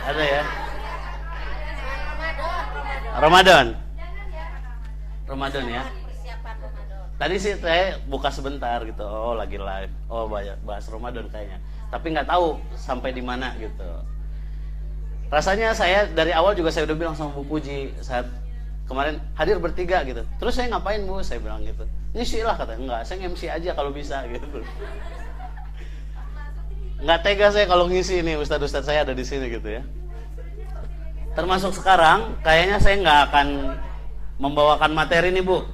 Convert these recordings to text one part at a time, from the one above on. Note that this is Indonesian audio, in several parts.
Ada ya? Ramadan. Ramadan ya. Tadi sih saya buka sebentar gitu. Oh, lagi live. Oh, bahas Ramadan kayaknya. Tapi nggak tahu sampai di mana gitu. Rasanya saya dari awal juga saya udah bilang sama Bu Puji saat kemarin hadir bertiga gitu. Terus saya ngapain Bu? Saya bilang gitu. Ngisi lah katanya. Enggak, saya MC aja kalau bisa gitu. Nggak tega saya kalau ngisi ini ustadz-ustadz saya ada di sini gitu ya. Termasuk sekarang kayaknya saya nggak akan membawakan materi nih Bu.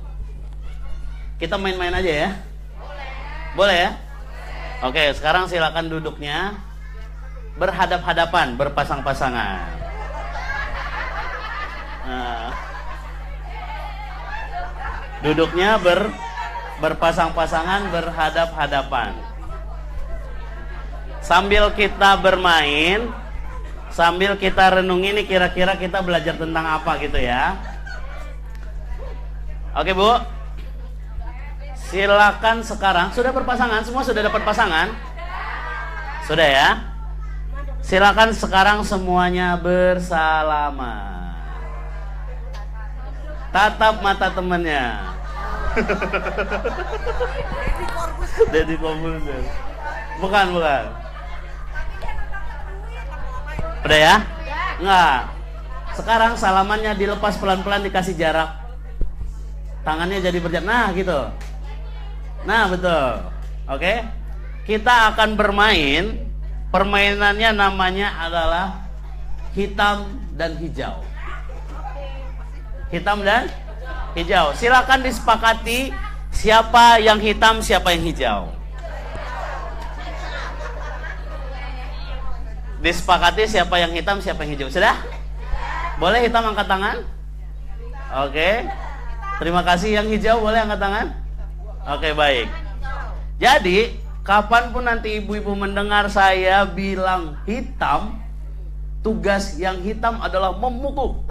Kita main-main aja ya. Boleh ya? Oke, sekarang silakan duduknya berhadap-hadapan, berpasang-pasangan. Nah, duduknya berpasang-pasangan, berhadap-hadapan. Sambil kita bermain, sambil kita renungi nih kira-kira kita belajar tentang apa gitu ya. Oke Bu, silakan sekarang. Sudah berpasangan? Semua sudah dapat pasangan? Sudah ya? Silakan sekarang semuanya bersalaman. Tatap mata temannya. Deddy Corbuzier. Bukan. Udah ya? Enggak. Sekarang salamannya dilepas pelan-pelan, dikasih jarak. Tangannya jadi berjarak. Nah gitu. Nah betul. Oke. Kita akan bermain. Permainannya namanya adalah hitam dan hijau. Hitam dan hijau. Silakan disepakati siapa yang hitam, siapa yang hijau. Disepakati siapa yang hitam, siapa yang hijau. Sudah? Boleh hitam angkat tangan? Oke. Terima kasih. Yang hijau boleh angkat tangan? Oke, baik. Jadi kapanpun nanti ibu-ibu mendengar saya bilang hitam, tugas yang hitam adalah memukul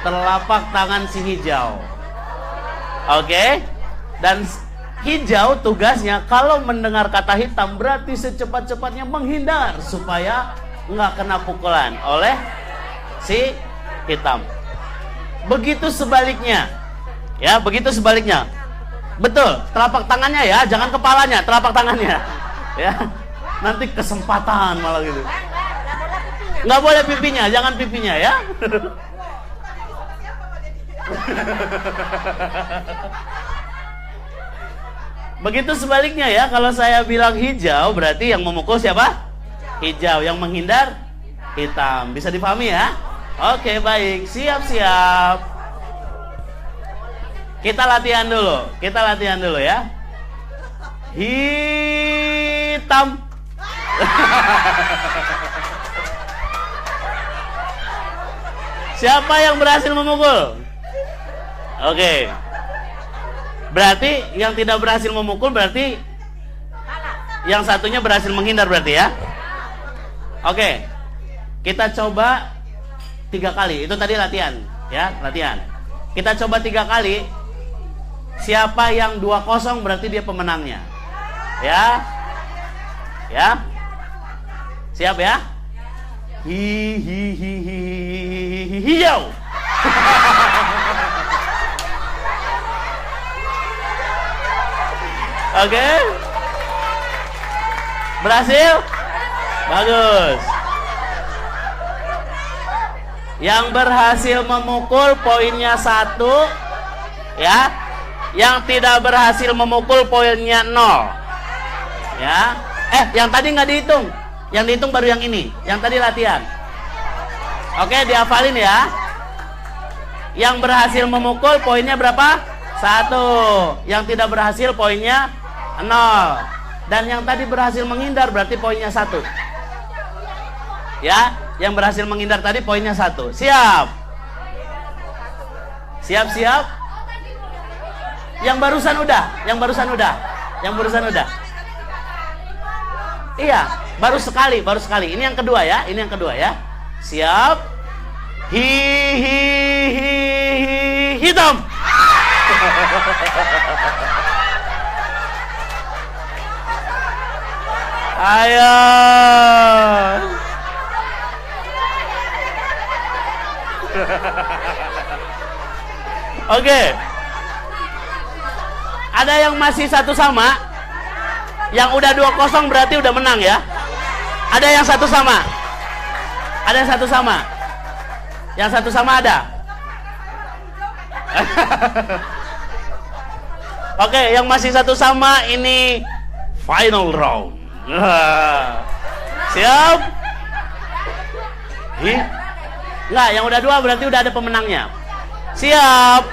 telapak tangan si hijau. Oke? Dan hijau tugasnya kalau mendengar kata hitam berarti secepat-cepatnya menghindar supaya nggak kena pukulan oleh si hitam. Begitu sebaliknya. Ya, begitu sebaliknya. Betul, telapak tangannya ya, jangan kepalanya, telapak tangannya. Ya. Nanti kesempatan malah gitu. Nggak boleh pipinya, jangan pipinya ya. Begitu sebaliknya ya, kalau saya bilang hijau berarti yang memukul siapa? Hijau, yang menghindar hitam. Bisa dipahami ya? Oke, baik, siap-siap. Kita latihan dulu ya. Hitam. Siapa yang berhasil memukul? Oke. Berarti yang tidak berhasil memukul berarti yang satunya berhasil menghindar berarti ya. Oke. Kita coba 3 kali. Itu tadi latihan ya, latihan. Kita coba 3 kali. Siapa yang 2-0 berarti dia pemenangnya. Ya. Ya. Siap ya? Hijau. Oke. Berhasil? Bagus. Yang berhasil memukul poinnya 1 ya. Yang tidak berhasil memukul poinnya 0 ya. Yang tadi nggak dihitung. Yang dihitung baru yang ini. Yang tadi latihan. Oke, dihafalin ya. Yang berhasil memukul poinnya berapa? 1. Yang tidak berhasil poinnya 0. Dan yang tadi berhasil menghindar berarti poinnya 1. Ya, yang berhasil menghindar tadi poinnya 1. Siap. Siap-siap. Yang barusan udah. Iya, baru sekali. Ini yang kedua ya. Siap. Hitam. Ayo. Oke. Ada yang masih satu sama? Yang udah 2-0 berarti udah menang ya? Ada yang satu sama? Ada yang satu sama? Yang satu sama ada? Oke, yang masih satu sama ini final round. Siap? Enggak, yang udah 2 berarti udah ada pemenangnya. Siap?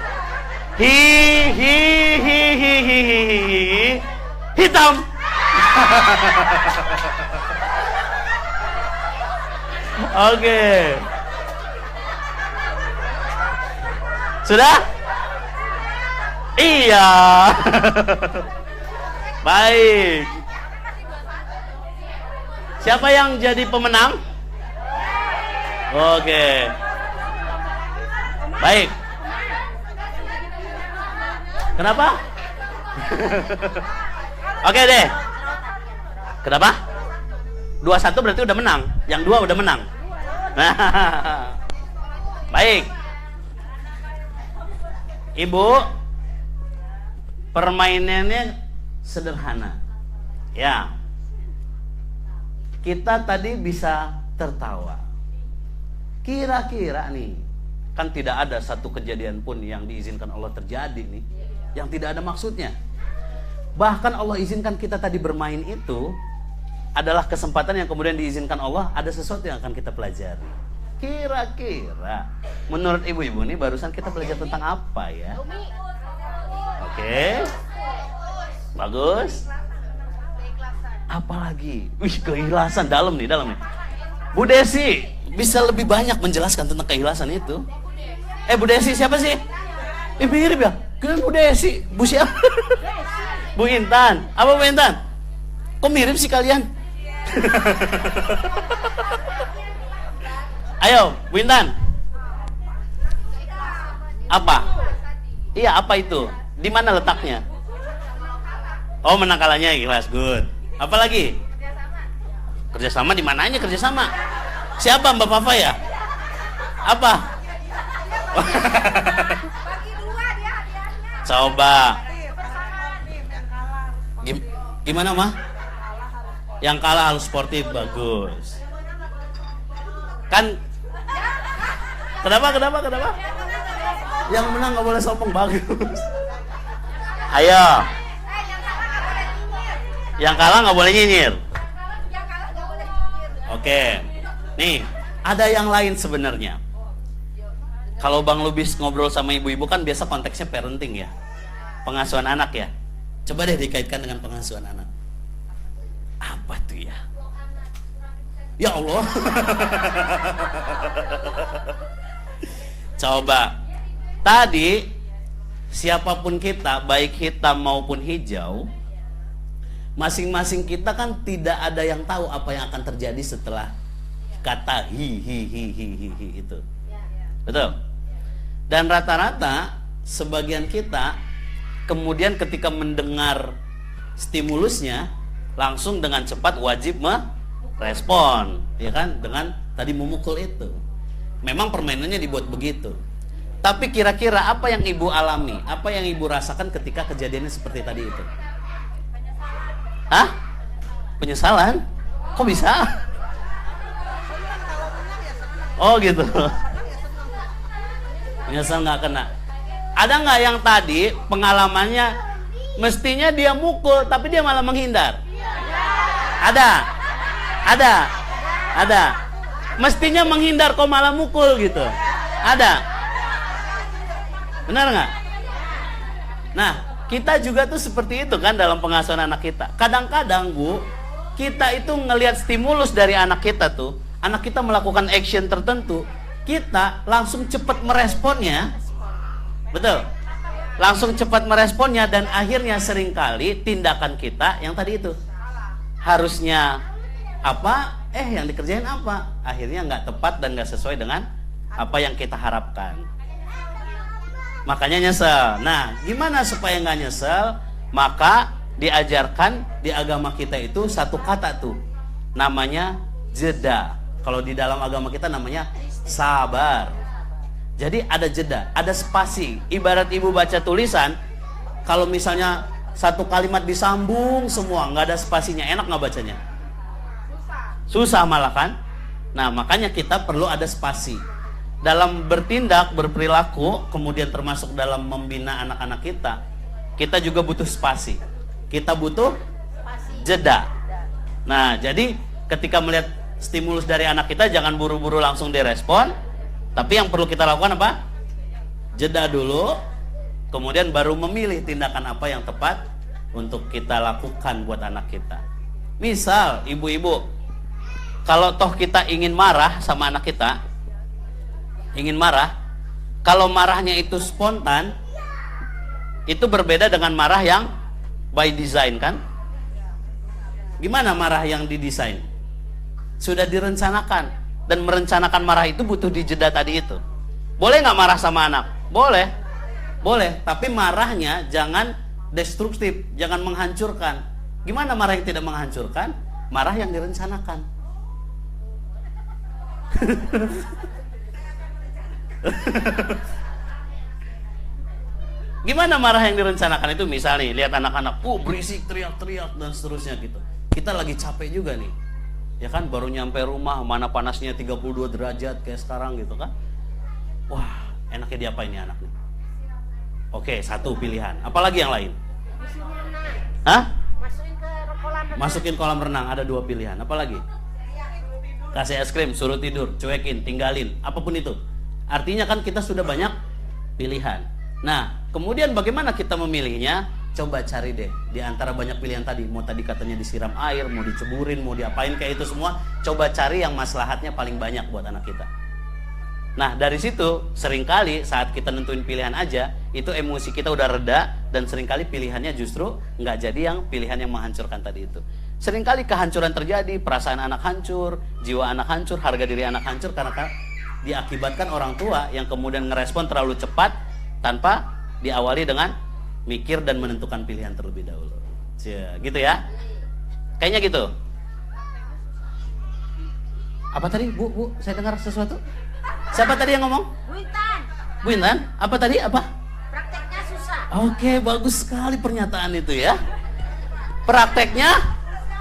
Hitam. Oke. Sudah? Iya. Baik. Siapa yang jadi pemenang? Oke. Baik. Kenapa? Oke deh. Kenapa? 2-1 berarti udah menang. Yang 2 udah menang. Nah. Baik. Ibu, permainannya sederhana. Ya. Kita tadi bisa tertawa. Kira-kira nih, kan tidak ada satu kejadian pun yang diizinkan Allah terjadi nih, yang tidak ada maksudnya. Bahkan Allah izinkan kita tadi bermain itu adalah kesempatan yang kemudian diizinkan Allah, ada sesuatu yang akan kita pelajari. Kira-kira menurut ibu-ibu nih barusan kita belajar tentang apa ya? Oke. Bagus. Apalagi? Wih, keikhlasan dalam nih. Bu Desi bisa lebih banyak menjelaskan tentang keikhlasan itu. Bu Desi siapa sih? Mirip ya? Kira Bu Desi. Bu siapa? Bu Intan. Apa Bu Intan? Kok mirip sih kalian? Ayo, Bu Intan. Apa? Iya, apa itu? Di mana letaknya? Oh, menang kalahnya ikhlas. Good. Apa lagi? Kerjasama di mananya kerjasama? Siapa Mbak Fafa ya? Apa? Coba. Gimana mah? Yang kalah harus sportif. Bagus. Kan? Kenapa? Yang menang nggak boleh sombong. Bagus. Ayo. Yang kalah nggak boleh nyinyir. Oke. Nih, ada yang lain sebenarnya. Kalau Bang Lubis ngobrol sama ibu-ibu kan biasa konteksnya parenting ya. Pengasuhan anak ya. Coba deh dikaitkan dengan pengasuhan anak. Apa tuh ya? Ya Allah. Coba. Tadi siapapun kita, baik hitam maupun hijau, masing-masing kita kan tidak ada yang tahu apa yang akan terjadi setelah kata hi itu. Betul? Dan rata-rata sebagian kita kemudian ketika mendengar stimulusnya langsung dengan cepat wajib merespon, ya kan? Dengan tadi memukul itu. Memang permainannya dibuat begitu. Tapi kira-kira apa yang ibu alami? Apa yang ibu rasakan ketika kejadiannya seperti tadi itu? Hah? Penyesalan? Kok bisa? Oh gitu. Menyesal nggak kena. Ada nggak yang tadi pengalamannya mestinya dia mukul tapi dia malah menghindar? Ada. Mestinya menghindar kok malah mukul gitu. Ada. Benar nggak? Nah, kita juga tuh seperti itu kan dalam pengasuhan anak kita. Kadang-kadang Bu, kita itu ngelihat stimulus dari anak kita tuh, anak kita melakukan action tertentu, kita langsung cepat meresponnya. Betul? Langsung cepat meresponnya dan akhirnya seringkali tindakan kita yang tadi itu harusnya apa? Yang dikerjain apa? Akhirnya nggak tepat dan nggak sesuai dengan apa yang kita harapkan. Makanya nyesel. Nah, gimana supaya nggak nyesel? Maka diajarkan di agama kita itu satu kata tuh, namanya jeda. Kalau di dalam agama kita namanya sabar. Jadi ada jeda, ada spasi. Ibarat ibu baca tulisan, kalau misalnya satu kalimat disambung semua, nggak ada spasinya, enak nggak bacanya? Susah malah kan? Nah, makanya kita perlu ada spasi. Dalam bertindak, berperilaku, kemudian termasuk dalam membina anak-anak kita juga butuh spasi. Kita butuh jeda. Nah, jadi ketika melihat stimulus dari anak kita, jangan buru-buru langsung direspon. Tapi yang perlu kita lakukan apa? Jeda dulu, kemudian baru memilih tindakan apa yang tepat untuk kita lakukan buat anak kita. Misal, ibu-ibu, kalau toh kita ingin marah sama anak kita, kalau marahnya itu spontan, itu berbeda dengan marah yang by design kan? Gimana marah yang didesain? Sudah direncanakan, dan merencanakan marah itu butuh dijeda tadi itu. Boleh nggak marah sama anak? Boleh, tapi marahnya jangan destruktif, jangan menghancurkan. Gimana marah yang tidak menghancurkan? Marah yang direncanakan. Gimana marah yang direncanakan itu? Misal nih, lihat anak-anak, berisik, teriak-teriak dan seterusnya gitu. Kita lagi capek juga nih, ya kan, baru nyampe rumah, mana panasnya 32 derajat kayak sekarang gitu kan. Wah, enaknya diapain nih anak nih? Oke, satu pilihan. Apalagi yang lain? Hah? Masukin kolam renang. Ada 2 pilihan. Apalagi? Kasih es krim, suruh tidur, cuekin, tinggalin, apapun itu. Artinya kan kita sudah banyak pilihan. Nah, kemudian bagaimana kita memilihnya? Coba cari deh di antara banyak pilihan tadi. Mau tadi katanya disiram air, mau diceburin, mau diapain kayak itu semua. Coba cari yang maslahatnya paling banyak buat anak kita. Nah, dari situ seringkali saat kita nentuin pilihan aja, itu emosi kita udah reda, dan seringkali pilihannya justru nggak jadi yang pilihan yang menghancurkan tadi itu. Seringkali kehancuran terjadi, perasaan anak hancur, jiwa anak hancur, harga diri anak hancur karena diakibatkan orang tua yang kemudian ngerespon terlalu cepat tanpa diawali dengan mikir dan menentukan pilihan terlebih dahulu. Gitu ya. Kayaknya gitu. Apa tadi, Bu? Saya dengar sesuatu. Siapa tadi yang ngomong? Bu Intan. Apa tadi? Apa? Prakteknya susah. Oke, bagus sekali pernyataan itu ya. Prakteknya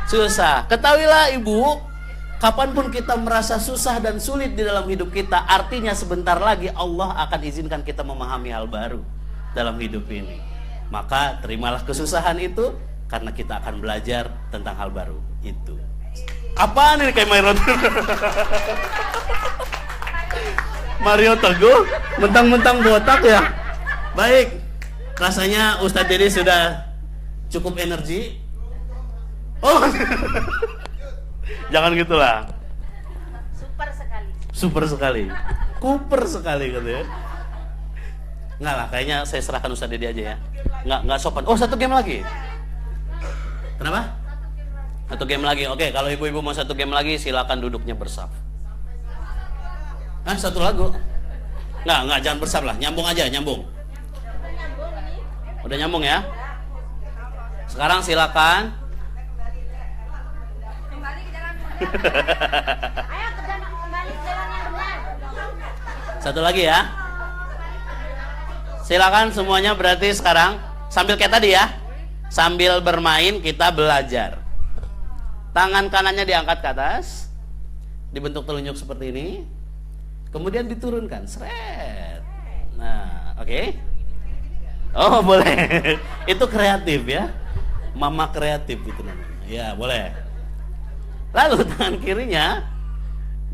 susah. Ketahuilah Ibu, kapanpun kita merasa susah dan sulit di dalam hidup kita, artinya sebentar lagi Allah akan izinkan kita memahami hal baru dalam hidup ini. Maka terimalah kesusahan itu, karena kita akan belajar tentang hal baru itu. Apaan ini kayak Mario Teguh, mentang-mentang botak ya. Baik, rasanya Ustadz Dedi sudah cukup energi. Oh, jangan gitulah. Super sekali. Kuper sekali katanya. Enggak lah, kayaknya saya serahkan Ustadz Dedi aja ya. Enggak sopan. Oh, 1 game lagi. Kenapa? 1 game lagi. Oke, kalau ibu-ibu mau 1 game lagi, silakan duduknya bersaf. 1 lagu. Enggak, jangan bersaf lah. Nyambung aja, nyambung. Udah nyambung ya? Sekarang silakan. Kembali ke jalan. Ayo kembali ke jalan yang benar. 1 lagi ya. Silakan semuanya, berarti sekarang sambil kayak tadi ya. Sambil bermain kita belajar. Tangan kanannya diangkat ke atas, dibentuk telunjuk seperti ini. Kemudian diturunkan, seret. Nah, oke. Oh, boleh. Itu kreatif ya. Mama kreatif itu namanya. Ya, boleh. Lalu tangan kirinya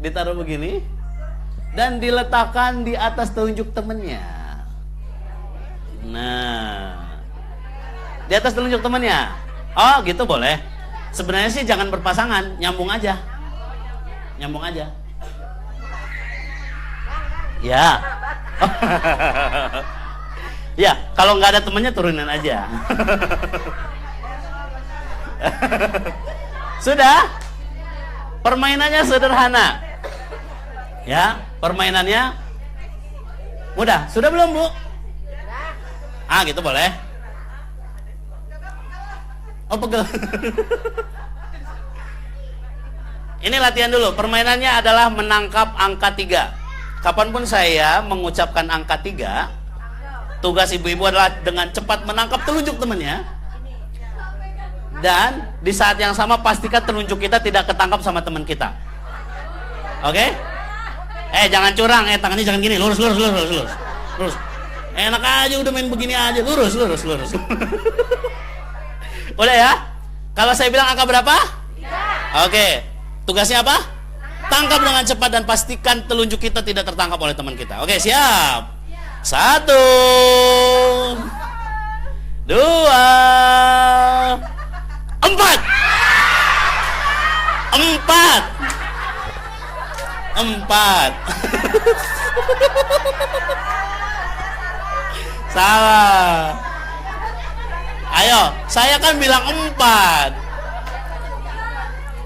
ditaruh begini dan diletakkan di atas telunjuk temennya. Nah, di atas telunjuk temannya. Oh, gitu boleh. Sebenarnya sih jangan berpasangan, nyambung aja. Nyambung aja. Ya. Ya, kalau nggak ada temannya turunin aja. Sudah? Permainannya sederhana. Ya, permainannya mudah. Sudah belum, Bu? Gitu boleh. Oh, pegel. Ini latihan dulu. Permainannya adalah menangkap angka 3. kapanpun saya mengucapkan angka 3, tugas ibu-ibu adalah dengan cepat menangkap telunjuk temannya. Dan di saat yang sama pastikan telunjuk kita tidak ketangkap sama teman kita. Oke? Jangan curang, tangannya jangan gini, lurus. Enak aja udah main begini aja, lurus. Udah ya? Kalau saya bilang angka berapa? 3. Oke. Tugasnya apa? Tangkap dengan cepat dan pastikan telunjuk kita tidak tertangkap oleh teman kita. Oke, siap. 1, 2, 4. Salah. Ayo, saya kan bilang 4.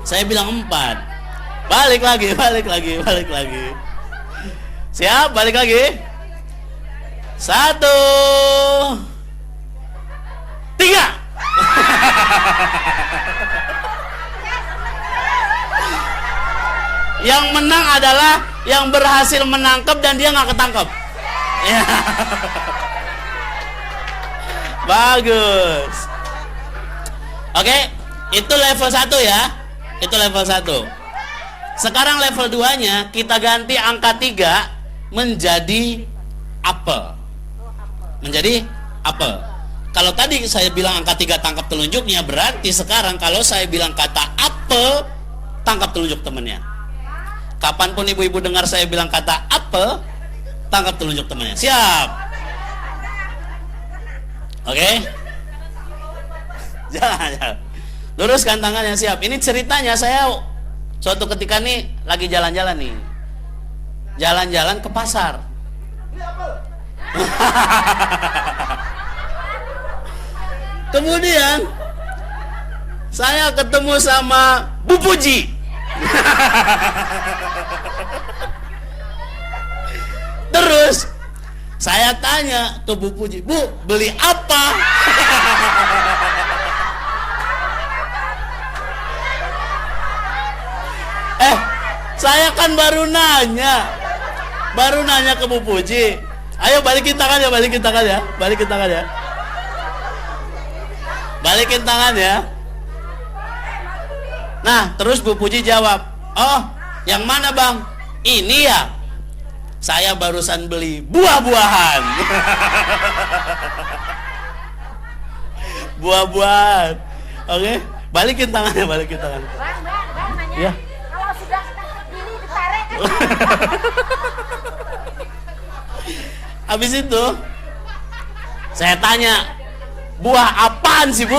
Saya bilang 4. Balik lagi. Siap, balik lagi. 1, 3. Yang menang adalah yang berhasil menangkap dan dia nggak ketangkep. Ya. Bagus. Oke, itu level 1 ya. Itu level 1. Sekarang level 2-nya kita ganti angka 3 menjadi apel. Kalau tadi saya bilang angka 3 tangkap telunjuknya, berarti sekarang kalau saya bilang kata apel, tangkap telunjuk temannya. Kapanpun ibu-ibu dengar saya bilang kata apel, tangkap telunjuk temannya. Siap? Oke? Jangan. Luruskan tangannya, siap. Ini ceritanya saya suatu ketika nih lagi jalan-jalan nih. Jalan-jalan ke pasar. Kemudian saya ketemu sama Bu Puji. Terus saya tanya ke Bu Puji, "Bu, beli apa?" Saya kan baru nanya ke Bu Puji. Ayo balikin tangan ya. Balikin tangan ya. Nah, terus Bu Puji jawab, "Oh, yang mana Bang?" "Ini ya. Saya barusan beli buah-buahan." Buah-buahan. Oke, balikin tangannya. Bang nanya. Ya. Kalau sudah berdiri ditarik kan? Habis itu saya tanya, "Buah apaan sih, Bu?"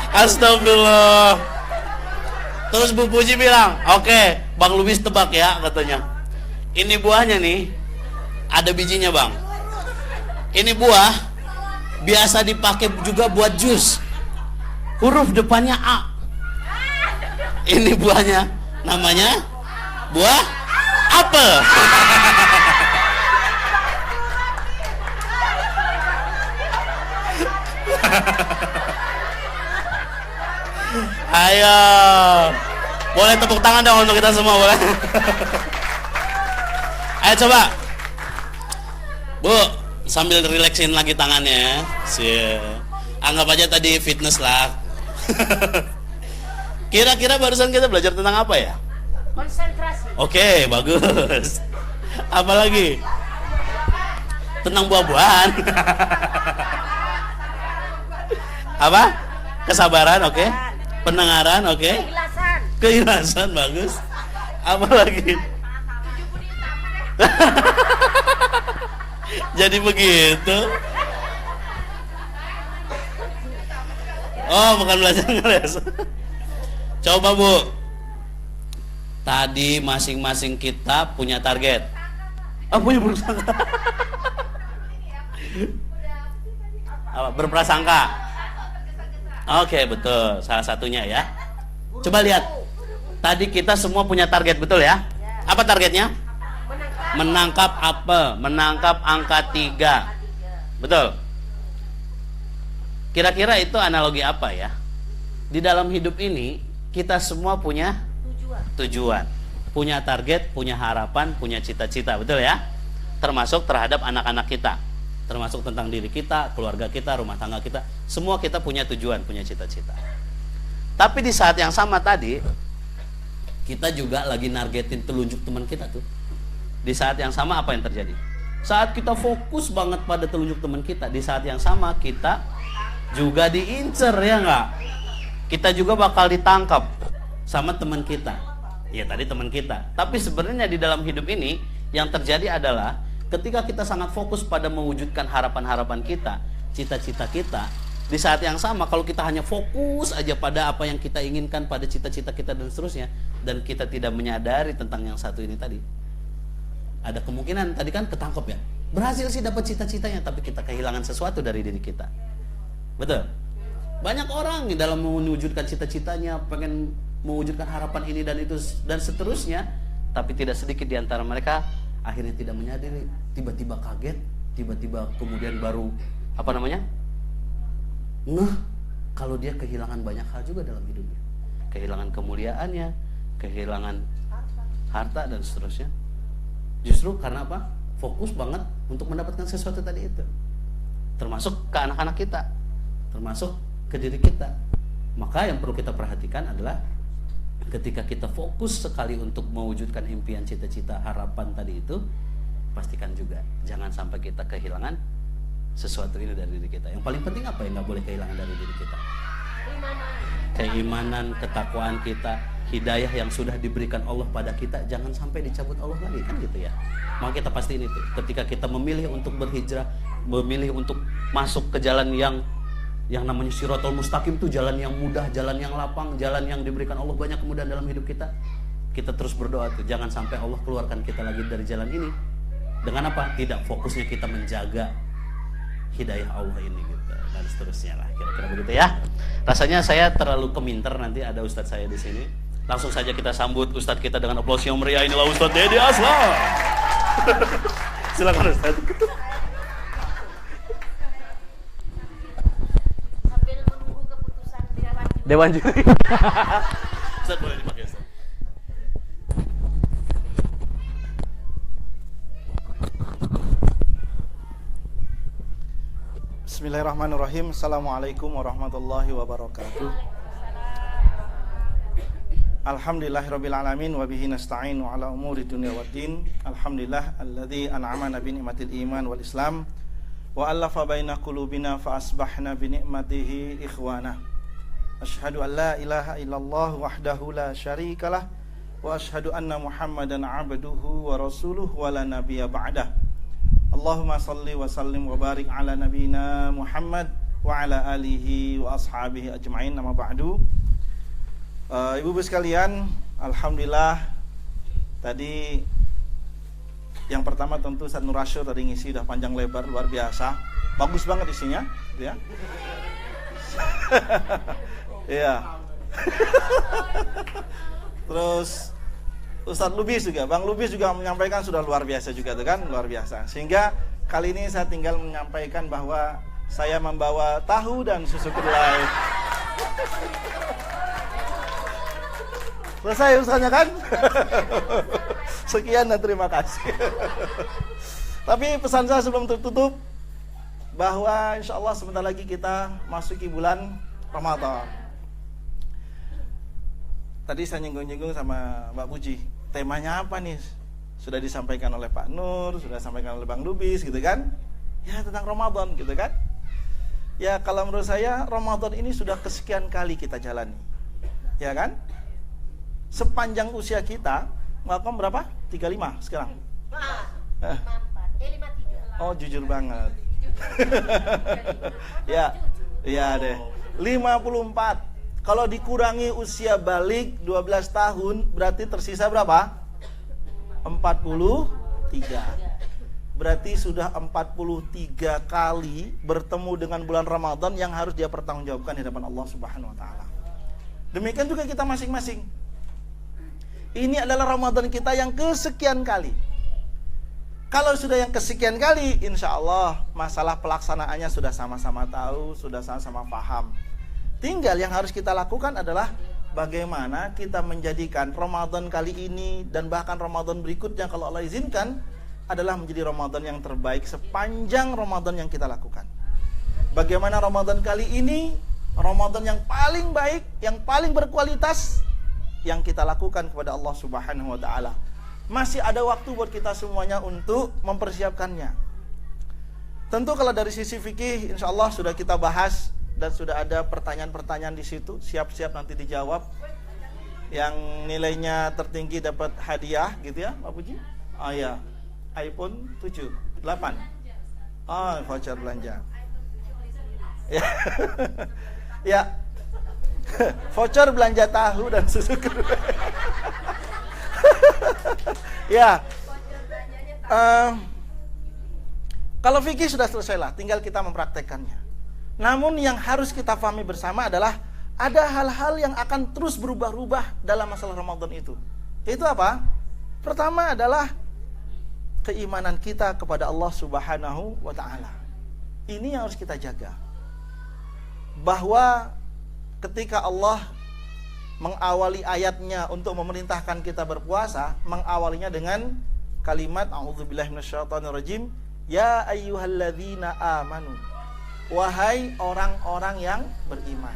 Astagfirullah. Terus Bu Puji bilang, "Oke, Bang Lubis tebak ya," katanya. "Ini buahnya nih, ada bijinya Bang. Ini buah biasa dipakai juga buat jus. Huruf depannya A. Ini buahnya namanya buah apel." Ayo, boleh tepuk tangan dong untuk kita semua, boleh? Ayo coba, Bu, sambil relaxin lagi tangannya. Anggap aja tadi fitness lah. Kira-kira barusan kita belajar tentang apa ya? Konsentrasi. Oke, bagus. Apa lagi? Tentang buah-buahan. Apa? Kesabaran, oke. Pendengaran, oke. Keikhlasan, bagus. Apa lagi? Jadi begitu. Oh, bukan belajar ngeles. Coba Bu. Tadi masing-masing kita punya target. Oh, punya prasangka. Apa? Berprasangka. Oke, betul. Salah satunya ya. Coba lihat. Tadi kita semua punya target, betul ya? Apa targetnya? Menangkap apa? Menangkap angka 3. Betul. Kira-kira itu analogi apa ya? Di dalam hidup ini, kita semua punya Tujuan. tujuan, punya target, punya harapan, punya cita-cita, betul ya? Termasuk terhadap anak-anak kita, termasuk tentang diri kita, keluarga kita, rumah tangga kita, semua kita punya tujuan, punya cita-cita. Tapi di saat yang sama tadi, kita juga lagi nargetin telunjuk teman kita tuh. Di saat yang sama apa yang terjadi? Saat kita fokus banget pada telunjuk teman kita, di saat yang sama kita juga diincer, ya nggak? Kita juga bakal ditangkap sama teman kita. Ya tadi teman kita. Tapi sebenarnya di dalam hidup ini yang terjadi adalah ketika kita sangat fokus pada mewujudkan harapan-harapan kita, cita-cita kita, di saat yang sama kalau kita hanya fokus aja pada apa yang kita inginkan, pada cita-cita kita dan seterusnya, dan kita tidak menyadari tentang yang satu ini tadi, ada kemungkinan tadi kan ketangkep ya, berhasil sih dapat cita-citanya, tapi kita kehilangan sesuatu dari diri kita. Betul? Banyak orang di dalam mewujudkan cita-citanya, pengen mewujudkan harapan ini dan itu dan seterusnya, tapi tidak sedikit di antara mereka akhirnya tidak menyadari, tiba-tiba kaget, tiba-tiba kemudian baru ngeh kalau dia kehilangan banyak hal juga dalam hidupnya, kehilangan kemuliaannya, kehilangan harta dan seterusnya. Justru karena apa? Fokus banget untuk mendapatkan sesuatu tadi itu, termasuk ke anak-anak kita, termasuk ke diri kita. Maka yang perlu kita perhatikan adalah ketika kita fokus sekali untuk mewujudkan impian, cita-cita, harapan tadi itu, pastikan juga jangan sampai kita kehilangan sesuatu ini dari diri kita. Yang paling penting apa yang nggak boleh kehilangan dari diri kita? Keimanan, ketakwaan kita, hidayah yang sudah diberikan Allah pada kita, jangan sampai dicabut Allah lagi, kan gitu ya. Maka kita pastiin itu. Ketika kita memilih untuk berhijrah, memilih untuk masuk ke jalan yang namanya Shiratal Mustaqim, itu jalan yang mudah, jalan yang lapang, jalan yang diberikan Allah banyak kemudahan dalam hidup kita. Kita terus berdoa tuh, jangan sampai Allah keluarkan kita lagi dari jalan ini. Dengan apa? Tidak fokusnya kita menjaga hidayah Allah ini gitu, dan seterusnya lah, kira-kira begitu ya. Rasanya saya terlalu keminter, nanti ada ustadz saya di sini. Langsung saja kita sambut ustadz kita dengan aplaus yang meriah. Inilah Ustadz Dedi Aslam. Silakan ustadz. Sambil menunggu keputusan Dewan Juri. Ustadz boleh dipakai ustadz. Bismillahirrahmanirrahim. Assalamualaikum warahmatullahi wabarakatuh. Alhamdulillahirabbil alamin wa bihi nasta'inu ala umuri dunya waddin. Alhamdulillah alladzi an'amana bi ni'matil iman wal islam wa allafa baina qulubina fa asbahna bi ni'matihi ikhwana. Asyhadu an la ilaha illallah wahdahu la syarikalah wa asyhadu anna Muhammadan 'abduhu wa rasuluhu wa la nabiyya ba'dah. Allahumma salli wa sallim wa barik ala nabiyina Muhammad wa ala alihi wa ashabihi ajma'in. Amma ba'du. Ibu-ibu sekalian, alhamdulillah tadi yang pertama tentu Ustaz Nur Rasyid tadi ngisi udah panjang lebar luar biasa. Bagus banget isinya, ya. Iya. Terus Ustadz Lubis juga, Bang Lubis juga menyampaikan sudah luar biasa juga tuh kan, luar biasa. Sehingga kali ini saya tinggal menyampaikan bahwa saya membawa tahu dan susu kedelai. Selesai urusannya kan? Sekian dan terima kasih. Tapi pesan saya sebelum tertutup bahwa insya Allah sebentar lagi kita masuki bulan Ramadan. Tadi saya nyinggung-nyinggung sama Mbak Puji, temanya apa nih? Sudah disampaikan oleh Pak Nur, sudah disampaikan oleh Bang Lubis gitu kan? Ya tentang Ramadan gitu kan? Ya kalau menurut saya Ramadan ini sudah kesekian kali kita jalani. Ya kan? Sepanjang usia kita, melakukan berapa? 35 sekarang? 53. Oh jujur banget. Ya, iya deh. 54. Kalau dikurangi usia balik 12 tahun, berarti tersisa berapa? 43. Berarti sudah 43 kali bertemu dengan bulan Ramadan yang harus dia pertanggungjawabkan di hadapan Allah Subhanahu wa taala. Demikian juga kita masing-masing. Ini adalah Ramadan kita yang kesekian kali. Kalau sudah yang kesekian kali, insya Allah masalah pelaksanaannya sudah sama-sama tahu, sudah sama-sama paham. Tinggal yang harus kita lakukan adalah bagaimana kita menjadikan Ramadan kali ini dan bahkan Ramadan berikutnya kalau Allah izinkan adalah menjadi Ramadan yang terbaik sepanjang Ramadan yang kita lakukan. Bagaimana Ramadan kali ini Ramadan yang paling baik, yang paling berkualitas yang kita lakukan kepada Allah Subhanahu wa taala. Masih ada waktu buat kita semuanya untuk mempersiapkannya. Tentu kalau dari sisi fikih insya Allah sudah kita bahas dan sudah ada pertanyaan-pertanyaan di situ, siap-siap nanti dijawab. Yang nilainya tertinggi dapat hadiah gitu ya, Pak Puji? Oh ya, iPhone 7, 8. Oh, voucher belanja. Ya. Ya. Voucher belanja tahu dan susu kedelai. Ya. Kalau fikih sudah selesai lah, tinggal kita mempraktekkannya. Namun yang harus kita pahami bersama adalah ada hal-hal yang akan terus berubah-ubah dalam masalah Ramadan itu. Itu apa? Pertama adalah keimanan kita kepada Allah Subhanahu wa taala. Ini yang harus kita jaga. Bahwa ketika Allah mengawali ayatnya untuk memerintahkan kita berpuasa, mengawalinya dengan kalimat a'udzubillahi minasyaitonirrajim, ya ayyuhalladzina amanu, wahai orang-orang yang beriman.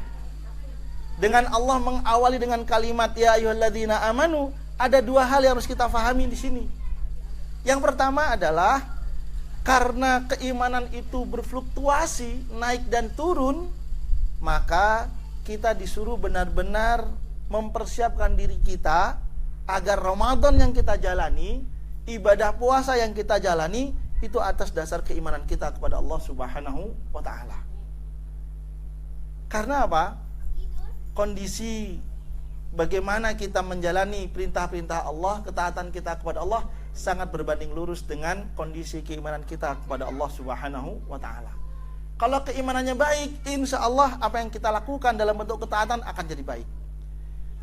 Dengan Allah mengawali dengan kalimat ya ayyuhalladzina amanu, ada dua hal yang harus kita fahami di sini. Yang pertama adalah karena keimanan itu berfluktuasi, naik dan turun, maka kita disuruh benar-benar mempersiapkan diri kita agar Ramadan yang kita jalani, ibadah puasa yang kita jalani, itu atas dasar keimanan kita kepada Allah Subhanahu wa ta'ala. Karena apa? Kondisi bagaimana kita menjalani perintah-perintah Allah, ketaatan kita kepada Allah sangat berbanding lurus dengan kondisi keimanan kita kepada Allah Subhanahu wa ta'ala. Kalau keimanannya baik, insya Allah apa yang kita lakukan dalam bentuk ketaatan akan jadi baik.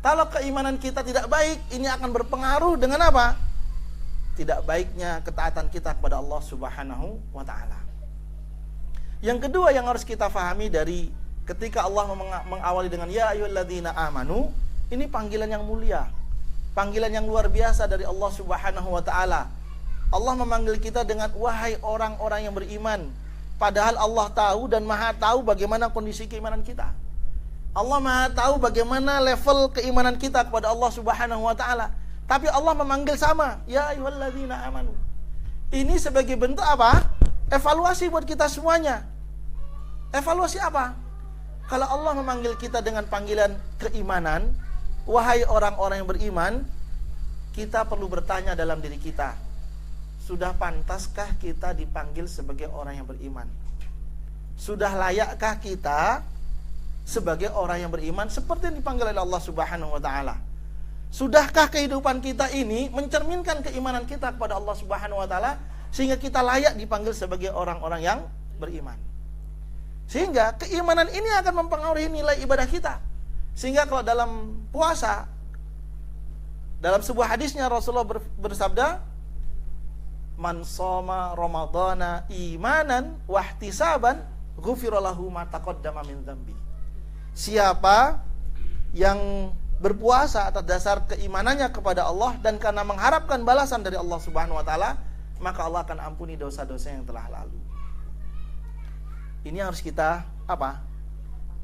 Kalau keimanan kita tidak baik, ini akan berpengaruh dengan apa? Tidak baiknya ketaatan kita kepada Allah Subhanahu wa ta'ala. Yang kedua yang harus kita fahami dari ketika Allah mengawali dengan ya ayyuhalladzina amanu, ini panggilan yang mulia, panggilan yang luar biasa dari Allah Subhanahu wa ta'ala. Allah memanggil kita dengan wahai orang-orang yang beriman. Padahal Allah tahu dan maha tahu bagaimana kondisi keimanan kita. Allah maha tahu bagaimana level keimanan kita kepada Allah Subhanahu wa ta'ala. Tapi Allah memanggil sama, ya ayyuhalladzina amanu. Ini sebagai bentuk apa? Evaluasi buat kita semuanya. Evaluasi apa? Kalau Allah memanggil kita dengan panggilan keimanan, wahai orang-orang yang beriman, kita perlu bertanya dalam diri kita, sudah pantaskah kita dipanggil sebagai orang yang beriman? Sudah layakkah kita sebagai orang yang beriman seperti yang dipanggil oleh Allah Subhanahu wa ta'ala? Sudahkah kehidupan kita ini mencerminkan keimanan kita kepada Allah Subhanahu wa ta'ala sehingga kita layak dipanggil sebagai orang-orang yang beriman? Sehingga keimanan ini akan mempengaruhi nilai ibadah kita. Sehingga kalau dalam puasa, dalam sebuah hadisnya Rasulullah bersabda, man shoma ramadhana imanan wahtisaban ghufira lahu ma taqaddama min dzambi. Siapa yang berpuasa atas dasar keimanannya kepada Allah dan karena mengharapkan balasan dari Allah Subhanahu wa taala, maka Allah akan ampuni dosa-dosa yang telah lalu. Ini harus kita apa?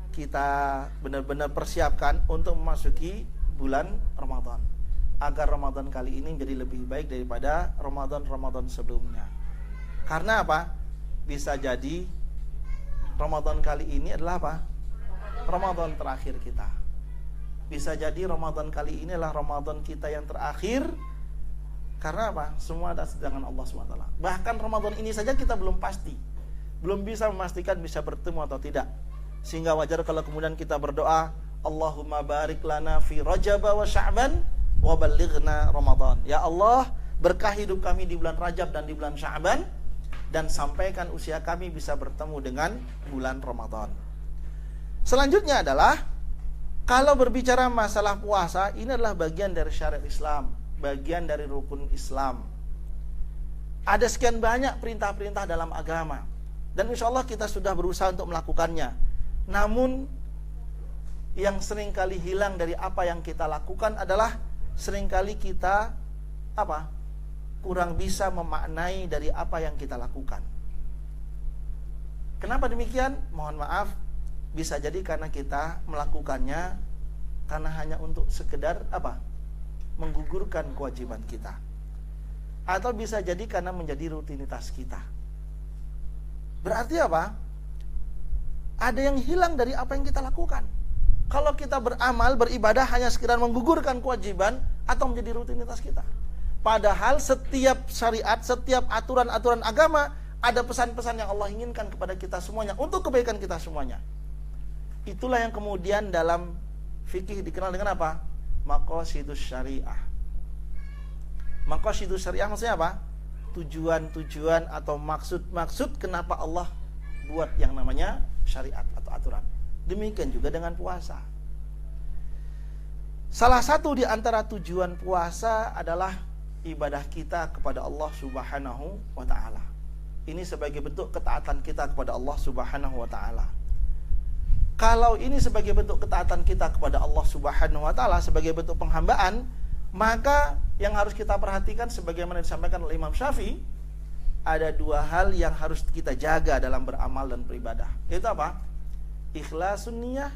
Kita benar-benar persiapkan untuk memasuki bulan Ramadan, agar Ramadan kali ini menjadi lebih baik daripada Ramadan-Ramadan sebelumnya. Karena apa? Bisa jadi Ramadan kali ini adalah apa? Ramadan terakhir kita. Bisa jadi Ramadan kali ini adalah Ramadan kita yang terakhir. Karena apa? Semua ada sedangkan Allah SWT. Bahkan Ramadan ini saja kita belum pasti, belum bisa memastikan bisa bertemu atau tidak. Sehingga wajar kalau kemudian kita berdoa, Allahumma barik lana fi Rajab wa Sya'ban wa ballighna Ramadan. Ya Allah, berkah hidup kami di bulan Rajab dan di bulan Sya'ban, dan sampaikan usia kami bisa bertemu dengan bulan Ramadan. Selanjutnya adalah, kalau berbicara masalah puasa, ini adalah bagian dari syariat Islam, bagian dari rukun Islam. Ada sekian banyak perintah-perintah dalam agama, dan insya Allah kita sudah berusaha untuk melakukannya. Namun yang seringkali hilang dari apa yang kita lakukan adalah seringkali kita kurang bisa memaknai dari apa yang kita lakukan. Kenapa demikian? Mohon maaf, bisa jadi karena kita melakukannya karena hanya untuk sekedar menggugurkan kewajiban kita. Atau bisa jadi karena menjadi rutinitas kita. Berarti apa? Ada yang hilang dari apa yang kita lakukan. Kalau kita beramal, beribadah hanya sekedar menggugurkan kewajiban atau menjadi rutinitas kita. Padahal setiap syariat, setiap aturan-aturan agama ada pesan-pesan yang Allah inginkan kepada kita semuanya untuk kebaikan kita semuanya. Itulah yang kemudian dalam fikih dikenal dengan apa? Maqasidus syariah. Maqasidus syariah maksudnya apa? Tujuan-tujuan atau maksud-maksud kenapa Allah buat yang namanya syariat atau aturan. Demikian juga dengan puasa. Salah satu di antara tujuan puasa adalah ibadah kita kepada Allah Subhanahu wa ta'ala. Ini sebagai bentuk ketaatan kita kepada Allah Subhanahu wa ta'ala. Kalau ini sebagai bentuk ketaatan kita kepada Allah Subhanahu wa ta'ala, sebagai bentuk penghambaan, maka yang harus kita perhatikan sebagaimana disampaikan oleh Imam Syafi'i, ada dua hal yang harus kita jaga dalam beramal dan beribadah. Yaitu apa? Ikhlasun niyah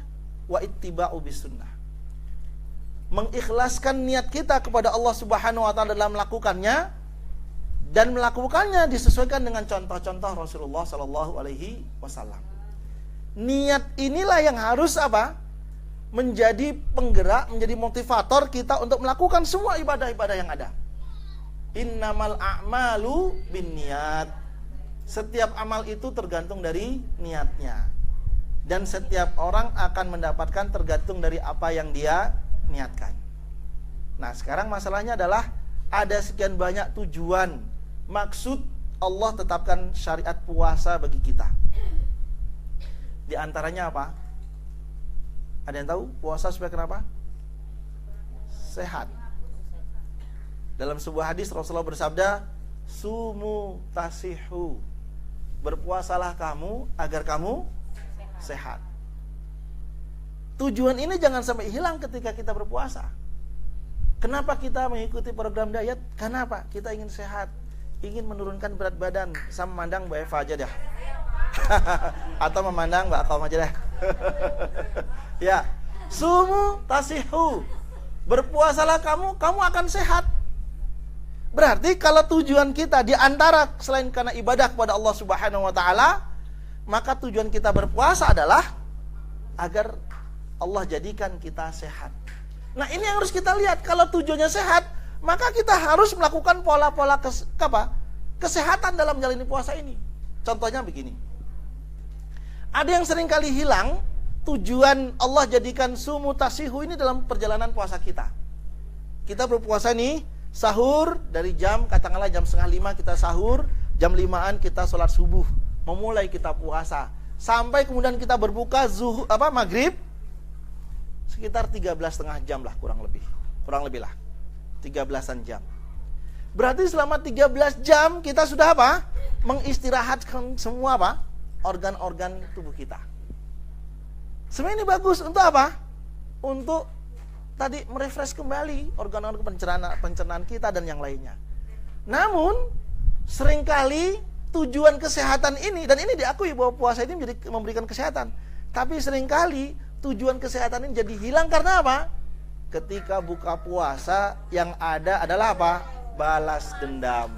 wa ittiba'u bisunnah. Mengikhlaskan niat kita kepada Allah Subhanahu wa ta'ala dalam melakukannya, dan melakukannya disesuaikan dengan contoh-contoh Rasulullah sallallahu alaihi wasallam. Niat inilah yang harus menjadi penggerak, menjadi motivator kita untuk melakukan semua ibadah-ibadah yang ada. Innamal a'malu binniyat. Setiap amal itu tergantung dari niatnya. Dan setiap orang akan mendapatkan tergantung dari apa yang dia niatkan. Nah, sekarang masalahnya adalah ada sekian banyak tujuan, maksud Allah tetapkan syariat puasa bagi kita. Di antaranya apa? Ada yang tahu? Puasa supaya kenapa? Sehat. Dalam sebuah hadis Rasulullah bersabda, "Sumu tasihu." Berpuasalah kamu agar kamu sehat. Tujuan ini jangan sampai hilang ketika kita berpuasa. Kenapa kita mengikuti program diet? Kenapa? Kita ingin sehat, ingin menurunkan berat badan. Sama memandang Mbak Eva aja dah. Atau memandang Mbak Kaum aja dah. Ya, sumu tasihu. Berpuasalah kamu akan sehat. Berarti kalau tujuan kita di antara selain karena ibadah kepada Allah Subhanahu wa ta'ala, maka tujuan kita berpuasa adalah agar Allah jadikan kita sehat. Nah, ini yang harus kita lihat. Kalau tujuannya sehat, maka kita harus melakukan pola-pola kesehatan dalam menjalani puasa ini. Contohnya begini. Ada yang sering kali hilang tujuan Allah jadikan sumu tasihu ini dalam perjalanan puasa kita. Kita berpuasa nih, sahur dari jam, katakanlah jam 4:30 kita sahur, jam 5-an kita sholat subuh. Memulai kita puasa sampai kemudian kita berbuka maghrib sekitar 13,5 jam lah, kurang lebih lah 13-an jam. Berarti selama 13 jam kita sudah mengistirahatkan semua organ-organ tubuh kita. Sebenarnya ini bagus untuk apa? Untuk tadi merefresh kembali organ-organ pencernaan kita dan yang lainnya. Namun seringkali tujuan kesehatan ini, dan ini diakui bahwa puasa ini memberikan kesehatan, tapi seringkali tujuan kesehatan ini jadi hilang karena apa? Ketika buka puasa yang ada adalah balas dendam.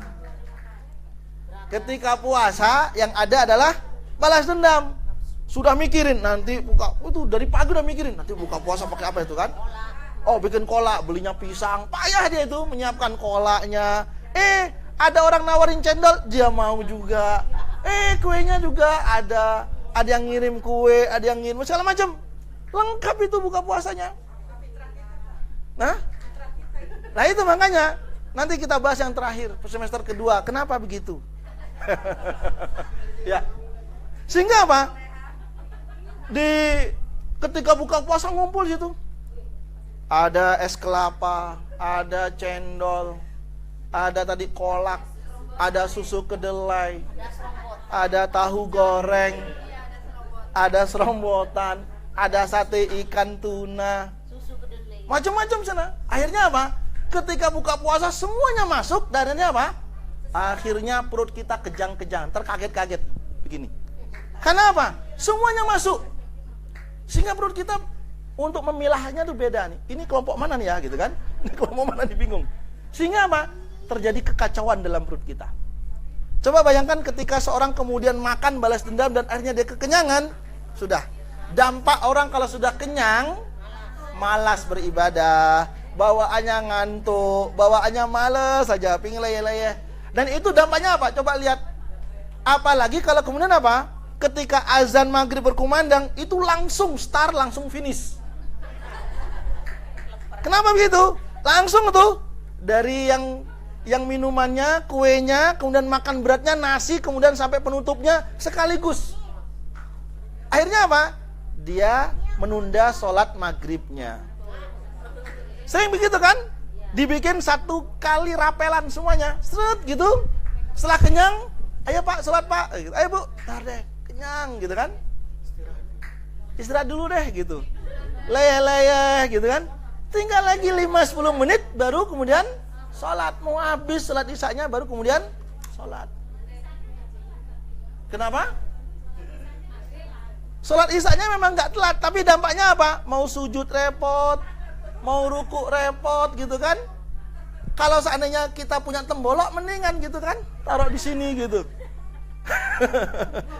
Ketika puasa yang ada adalah balas dendam. Sudah mikirin nanti buka, itu dari pagi udah mikirin nanti buka puasa pakai apa itu kan? Oh, bikin kolak, belinya pisang, payah dia itu menyiapkan kolaknya. Ada orang nawarin cendol, dia mau juga. Kuenya juga ada yang ngirim kue, ada yang ngirim segala macam. Lengkap itu buka puasanya. Nah itu makanya nanti kita bahas yang terakhir semester kedua. Kenapa begitu? Ya. Sehingga apa? Ketika buka puasa ngumpul situ. Ada es kelapa, ada cendol, ada tadi kolak, ada susu kedelai, ada tahu goreng, ada serombotan. ada sate ikan tuna, Susu kedelai. macam-macam sana. Akhirnya apa? Ketika buka puasa semuanya masuk, dan akhirnya apa? Akhirnya perut kita kejang-kejang, terkaget-kaget begini. Karena apa? Semuanya masuk. Sehingga perut kita untuk memilahnya tuh beda nih. Ini kelompok mana nih ya gitu kan? Ini kelompok mana nih, bingung. Sehingga apa? Terjadi kekacauan dalam perut kita. Coba bayangkan ketika seorang kemudian makan balas dendam dan akhirnya dia kekenyangan, sudah. Dampak orang kalau sudah kenyang, malas beribadah, bawaannya ngantuk, bawaannya males saja, pingin leyeh-leyeh. Dan itu dampaknya apa? Coba lihat. Apalagi kalau kemudian apa? Ketika azan maghrib berkumandang, itu langsung start, langsung finish. Kenapa begitu? Langsung tuh dari yang minumannya, kuenya, kemudian makan beratnya, nasi, kemudian sampai penutupnya sekaligus. Akhirnya apa? Dia menunda sholat maghribnya. Sering begitu kan? Dibikin satu kali rapelan semuanya, seret gitu. Setelah kenyang, ayo pak, sholat pak. Ayo bu, ntar deh, kenyang gitu kan? Istirahat dulu deh gitu. Leyeh-leyeh gitu kan? Tinggal lagi 5-10 menit baru kemudian sholat. Mau habis sholat isya-nya baru kemudian sholat. Kenapa? Sholat isya-nya memang gak telat, tapi dampaknya apa? Mau sujud repot, mau ruku repot gitu kan? Kalau seandainya kita punya tembolok mendingan gitu kan? Taruh di sini gitu.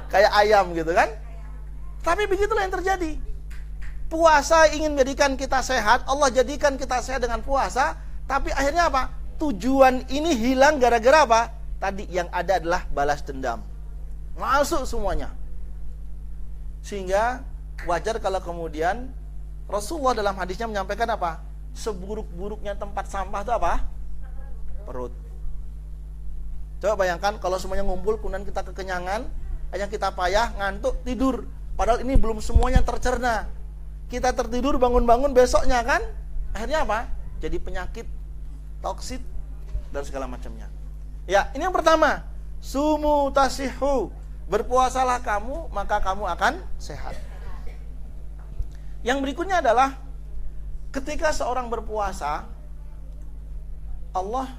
Kayak ayam gitu kan? Tapi begitulah yang terjadi. Puasa ingin menjadikan kita sehat, Allah jadikan kita sehat dengan puasa, tapi akhirnya apa? Tujuan ini hilang gara-gara apa? Tadi yang ada adalah balas dendam. Masuk semuanya. Sehingga wajar kalau kemudian Rasulullah dalam hadisnya menyampaikan apa? Seburuk-buruknya tempat sampah itu apa? Perut. Coba bayangkan kalau semuanya ngumpul, kemudian kita kekenyangan, hanya kita payah, ngantuk, tidur. Padahal ini belum semuanya tercerna. Kita tertidur, bangun-bangun besoknya kan? Akhirnya apa? Jadi penyakit, toksit, dan segala macamnya. Ya, ini yang pertama. Sumu tasihu. Berpuasalah kamu, maka kamu akan sehat. Yang berikutnya adalah ketika seorang berpuasa, Allah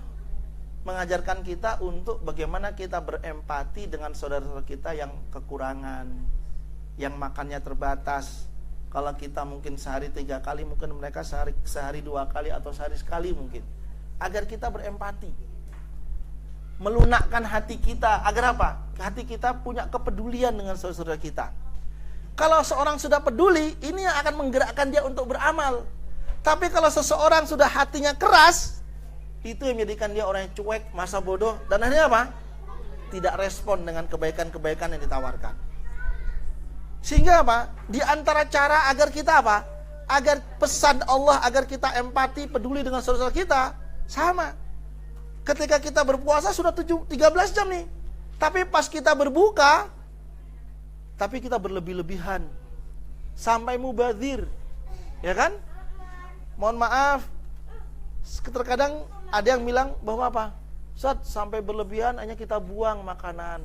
mengajarkan kita untuk bagaimana kita berempati dengan saudara-saudara kita yang kekurangan, yang makannya terbatas. Kalau kita mungkin sehari 3 kali, mungkin mereka sehari 2 kali atau sehari sekali mungkin. Agar kita berempati, melunakkan hati kita. Agar apa? Hati kita punya kepedulian dengan saudara-saudara kita. Kalau seorang sudah peduli, ini yang akan menggerakkan dia untuk beramal. Tapi kalau seseorang sudah hatinya keras, itu yang menjadikan dia orang yang cuek, masa bodoh, dan akhirnya apa? Tidak respon dengan kebaikan-kebaikan yang ditawarkan. Sehingga apa? Di antara cara agar kita apa? Agar pesan Allah, agar kita empati, peduli dengan saudara kita, sama. Ketika kita berpuasa sudah 13 jam nih. Tapi pas kita berbuka, tapi kita berlebih-lebihan. Sampai mubadzir. Ya kan? Mohon maaf, terkadang ada yang bilang bahwa apa? Ustaz, sampai berlebihan hanya kita buang makanan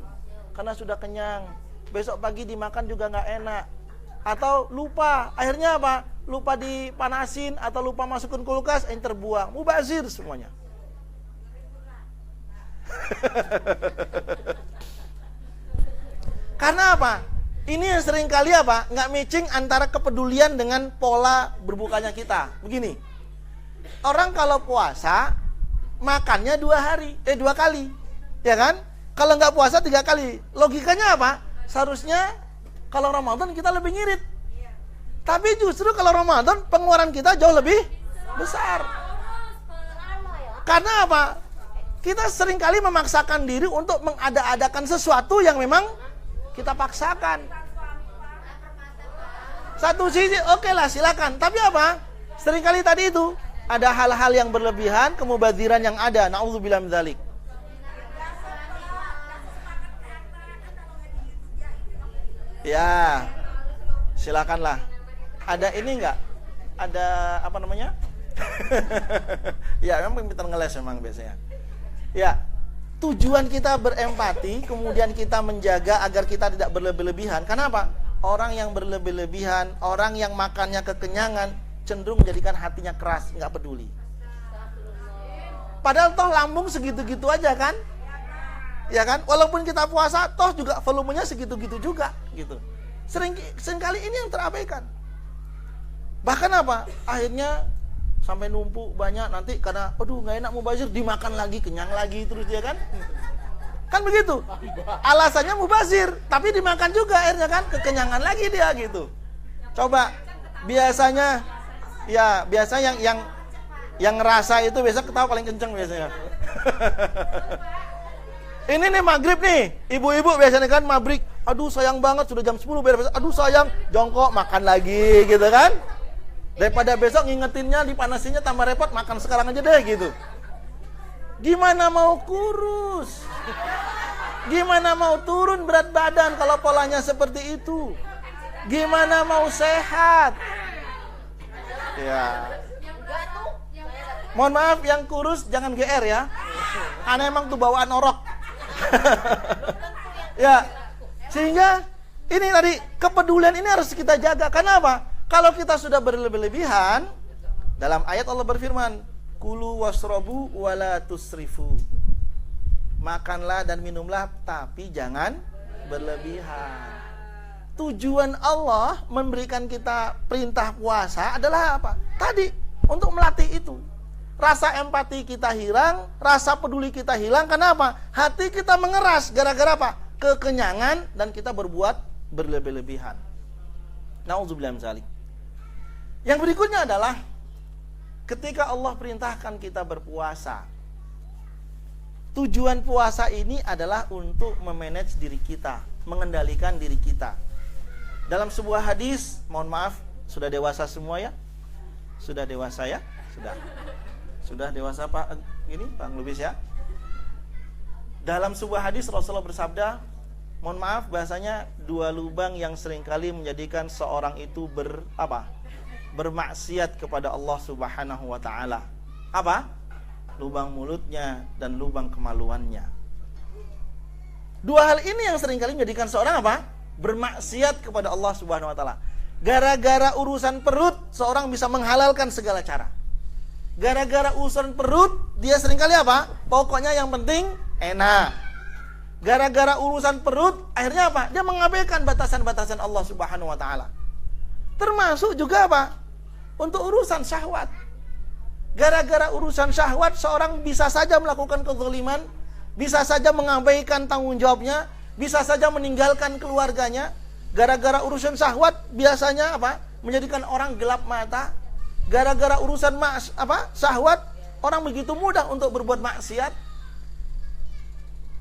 karena sudah kenyang. Besok pagi dimakan juga nggak enak. Atau lupa, akhirnya apa? Lupa dipanasin atau lupa masukin kulkas, yang terbuang. Mubazir semuanya. Karena apa? Ini yang sering kali apa? Nggak matching antara kepedulian dengan pola berbukanya kita. Begini, orang kalau puasa makannya 2 kali, ya kan? Kalau nggak puasa 3 kali. Logikanya apa? Seharusnya kalau Ramadan kita lebih ngirit. Tapi justru kalau Ramadan pengeluaran kita jauh lebih besar. Karena apa? Kita seringkali memaksakan diri untuk mengada-adakan sesuatu yang memang kita paksakan. Satu sisi oke lah silakan. Tapi apa? Seringkali tadi itu ada hal-hal yang berlebihan, kemubadziran yang ada. Na'udzubillah min dzalik. Ya, silakanlah. Ada ini enggak? Ada apa namanya? Ya, memang pintar ngeles memang biasanya. Ya, tujuan kita berempati, kemudian kita menjaga agar kita tidak berlebih-lebihan. Karena apa? Orang yang berlebih-lebihan, orang yang makannya kekenyangan, cenderung menjadikan hatinya keras, nggak peduli. Padahal toh lambung segitu-gitu aja kan? Ya kan? Walaupun kita puasa, toh juga volumenya segitu-gitu juga, gitu. Seringkali ini yang terabaikan. Bahkan apa? Akhirnya sampai numpuk banyak, nanti karena aduh nggak enak mubazir, dimakan lagi, kenyang lagi terus dia kan? Kan begitu. Alasannya mubazir, tapi dimakan juga akhirnya kan, kekenyangan lagi dia gitu. Coba biasanya yang ngerasa itu biasa ketawa paling kenceng biasanya. Ini nih maghrib nih, ibu-ibu biasanya kan maghrib, aduh sayang banget sudah jam 10 beres, aduh sayang, jongkok makan lagi gitu kan. Daripada besok ngingetinnya, dipanasinnya tambah repot, makan sekarang aja deh gitu. Gimana mau kurus? Gimana mau turun berat badan kalau polanya seperti itu? Gimana mau sehat? Ya. Mohon maaf yang kurus jangan GR ya. Karena emang tuh bawaan orok. Ya. Sehingga ini tadi kepedulian ini harus kita jaga. Karena apa? Kalau kita sudah berlebih-lebihan, dalam ayat Allah berfirman, kulu wasrobu wala tusrifu. Makanlah dan minumlah tapi jangan berlebihan. Tujuan Allah memberikan kita perintah puasa adalah apa? Tadi, untuk melatih itu. Rasa empati kita hilang, rasa peduli kita hilang. Kenapa? Hati kita mengeras gara-gara apa? Kekenyangan dan kita berbuat berlebih-lebihan. Nauzubillah min dzalik. Yang berikutnya adalah ketika Allah perintahkan kita berpuasa. Tujuan puasa ini adalah untuk memanage diri kita, mengendalikan diri kita. Dalam sebuah hadis, mohon maaf, sudah dewasa semua ya? Sudah dewasa ya? Sudah dewasa Pak ini Pak Lubis ya? Dalam sebuah hadis Rasulullah bersabda, mohon maaf bahasanya, 2 lubang yang seringkali menjadikan seorang itu bermaksiat kepada Allah Subhanahu wa taala. Apa? Lubang mulutnya dan lubang kemaluannya. 2 hal ini yang seringkali menjadikan seorang apa? Bermaksiat kepada Allah Subhanahu wa taala. Gara-gara urusan perut, seorang bisa menghalalkan segala cara. Gara-gara urusan perut, dia seringkali apa? Pokoknya yang penting enak. Gara-gara urusan perut, akhirnya apa? Dia mengabaikan batasan-batasan Allah Subhanahu wa taala. Termasuk juga apa? Untuk urusan syahwat. Gara-gara urusan syahwat, seorang bisa saja melakukan kezaliman, bisa saja mengabaikan tanggung jawabnya, bisa saja meninggalkan keluarganya. Gara-gara urusan syahwat, biasanya apa? Menjadikan orang gelap mata. Gara-gara urusan syahwat, orang begitu mudah untuk berbuat maksiat.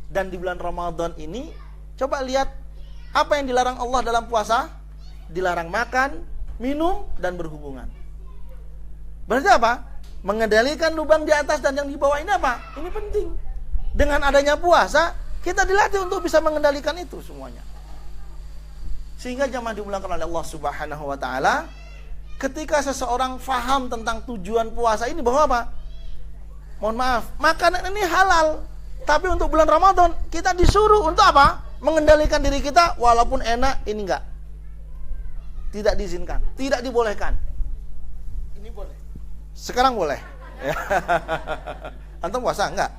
Dan di bulan Ramadan ini, coba lihat apa yang dilarang Allah dalam puasa. Dilarang makan, minum, dan berhubungan. Berarti apa? Mengendalikan lubang di atas dan yang di bawah ini apa? Ini penting. Dengan adanya puasa, kita dilatih untuk bisa mengendalikan itu semuanya. Sehingga jamaah dimulakan oleh Allah Subhanahu wa taala, ketika seseorang faham tentang tujuan puasa ini bahwa apa? Mohon maaf, makanan ini halal. Tapi untuk bulan Ramadan, kita disuruh untuk apa? Mengendalikan diri kita, walaupun enak, ini enggak. Tidak diizinkan, tidak dibolehkan. Ini boleh. Sekarang boleh. Antum puasa enggak?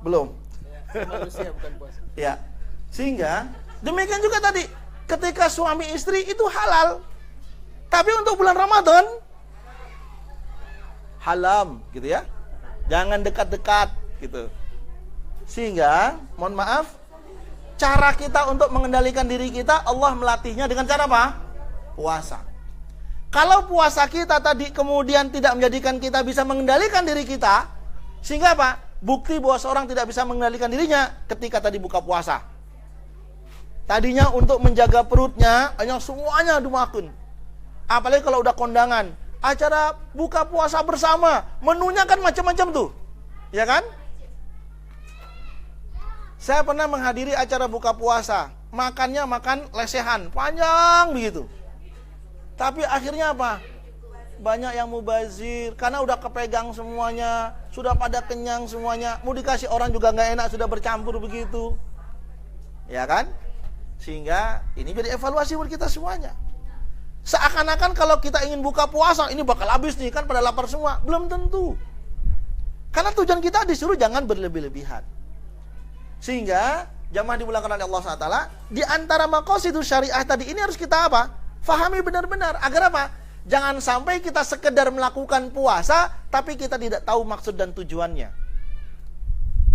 Belum. Manusia bukan puasa. Ya. Sehingga demikian juga tadi, ketika suami istri itu halal. Tapi untuk bulan Ramadan haram gitu ya. Jangan dekat-dekat gitu. Sehingga mohon maaf, cara kita untuk mengendalikan diri kita, Allah melatihnya dengan cara apa? Puasa. Kalau puasa kita tadi kemudian tidak menjadikan kita bisa mengendalikan diri kita, sehingga apa? Bukti bahwa seorang tidak bisa mengendalikan dirinya ketika tadi buka puasa. Tadinya untuk menjaga perutnya, hanya semuanya dimakan. Apalagi kalau udah kondangan, acara buka puasa bersama, menunya kan macam-macam tuh. Ya kan? Saya pernah menghadiri acara buka puasa, makannya makan lesehan, panjang begitu. Tapi akhirnya apa? Banyak yang mubazir, karena udah kepegang semuanya, sudah pada kenyang semuanya, mau dikasih orang juga nggak enak, sudah bercampur begitu. Ya kan? Sehingga ini jadi evaluasi buat kita semuanya. Seakan-akan kalau kita ingin buka puasa, ini bakal habis nih, kan pada lapar semua. Belum tentu. Karena tujuan kita disuruh jangan berlebih-lebihan. Sehingga jamaah dimulakan oleh Allah SWT, di antara maqasidus syariah tadi ini harus kita apa? Fahami benar-benar. Agar apa? Jangan sampai kita sekedar melakukan puasa, tapi kita tidak tahu maksud dan tujuannya.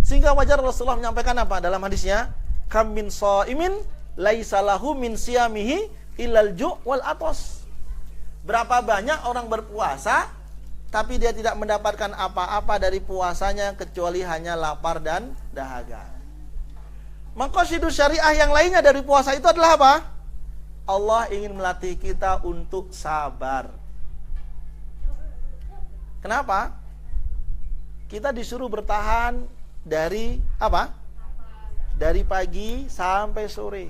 Sehingga wajar Rasulullah menyampaikan apa dalam hadisnya? Kam min shaimin laisa lahu min siyamihi illal ju' wal atos. Berapa banyak orang berpuasa tapi dia tidak mendapatkan apa-apa dari puasanya kecuali hanya lapar dan dahaga. Maqasidus syariah yang lainnya dari puasa itu adalah apa? Allah ingin melatih kita untuk sabar. Kenapa? Kita disuruh bertahan dari apa? Dari pagi sampai sore.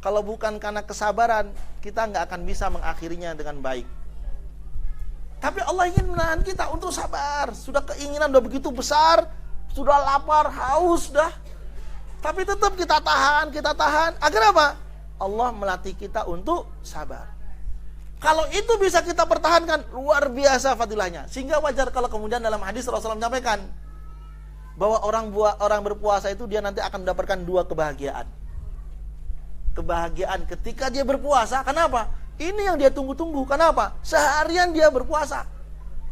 Kalau bukan karena kesabaran, kita nggak akan bisa mengakhirinya dengan baik. Tapi Allah ingin menahan kita untuk sabar. Sudah keinginan udah begitu besar, sudah lapar, haus dah. Tapi tetap kita tahan. Agar apa? Allah melatih kita untuk sabar. Kalau itu bisa kita pertahankan, luar biasa fadilahnya. Sehingga wajar kalau kemudian dalam hadis Rasulullah menyampaikan bahwa orang berpuasa itu dia nanti akan mendapatkan 2 kebahagiaan. Kebahagiaan ketika dia berpuasa. Kenapa? Ini yang dia tunggu-tunggu. Kenapa? Seharian dia berpuasa.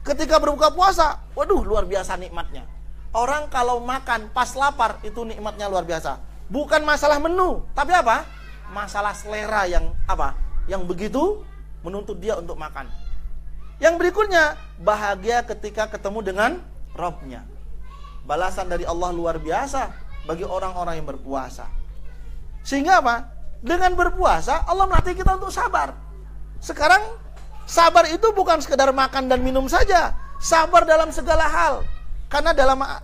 Ketika berbuka puasa, waduh luar biasa nikmatnya. Orang kalau makan pas lapar itu nikmatnya luar biasa. Bukan masalah menu, tapi apa? Masalah selera yang apa? Yang begitu menuntut dia untuk makan. Yang berikutnya, bahagia ketika ketemu dengan Rabb-nya. Balasan dari Allah luar biasa bagi orang-orang yang berpuasa. Sehingga apa? Dengan berpuasa Allah melatih kita untuk sabar. Sekarang sabar itu bukan sekedar makan dan minum saja. Sabar dalam segala hal. Karena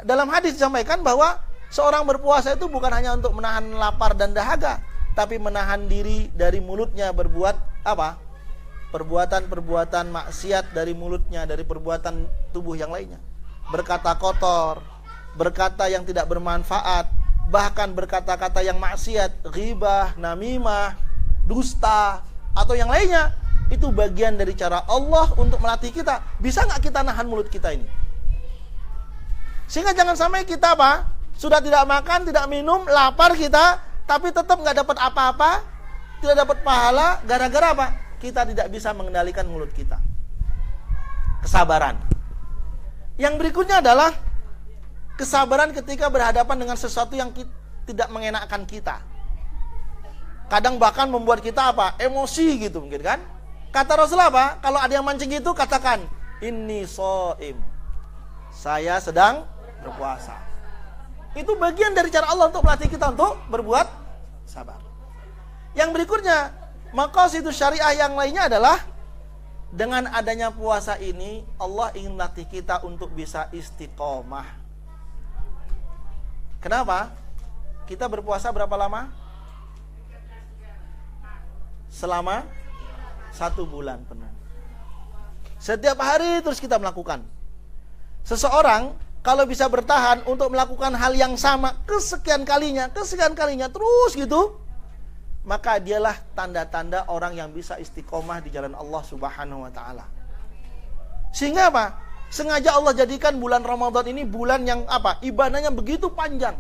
dalam hadis disampaikan bahwa seorang berpuasa itu bukan hanya untuk menahan lapar dan dahaga, tapi menahan diri dari mulutnya berbuat apa? Perbuatan-perbuatan maksiat dari mulutnya, dari perbuatan tubuh yang lainnya. Berkata kotor, berkata yang tidak bermanfaat, bahkan berkata-kata yang maksiat, ghibah, namimah, dusta, atau yang lainnya. Itu bagian dari cara Allah untuk melatih kita. Bisa nggak kita nahan mulut kita ini? Sehingga jangan sampai kita apa? Sudah tidak makan, tidak minum, lapar kita, tapi tetap nggak dapat apa-apa, tidak dapat pahala, gara-gara apa? Kita tidak bisa mengendalikan mulut kita. Kesabaran. Yang berikutnya adalah kesabaran ketika berhadapan dengan sesuatu yang tidak mengenakkan kita. Kadang bahkan membuat kita apa? Emosi gitu mungkin kan? Kata Rasulullah apa? Kalau ada yang mancing gitu, katakan, inni shaim. Saya sedang berpuasa. Itu bagian dari cara Allah untuk melatih kita untuk berbuat sabar. Yang berikutnya, maqasidus syariah yang lainnya adalah dengan adanya puasa ini Allah ingin melatih kita untuk bisa istiqomah. Kenapa? Kita berpuasa berapa lama? Selama 1 bulan penuh. Setiap hari terus kita melakukan. Seseorang kalau bisa bertahan untuk melakukan hal yang sama kesekian kalinya terus gitu, maka dialah tanda-tanda orang yang bisa istiqomah di jalan Allah Subhanahu wa taala. Sehingga apa? Sengaja Allah jadikan bulan Ramadan ini bulan yang apa? Ibadahnya begitu panjang.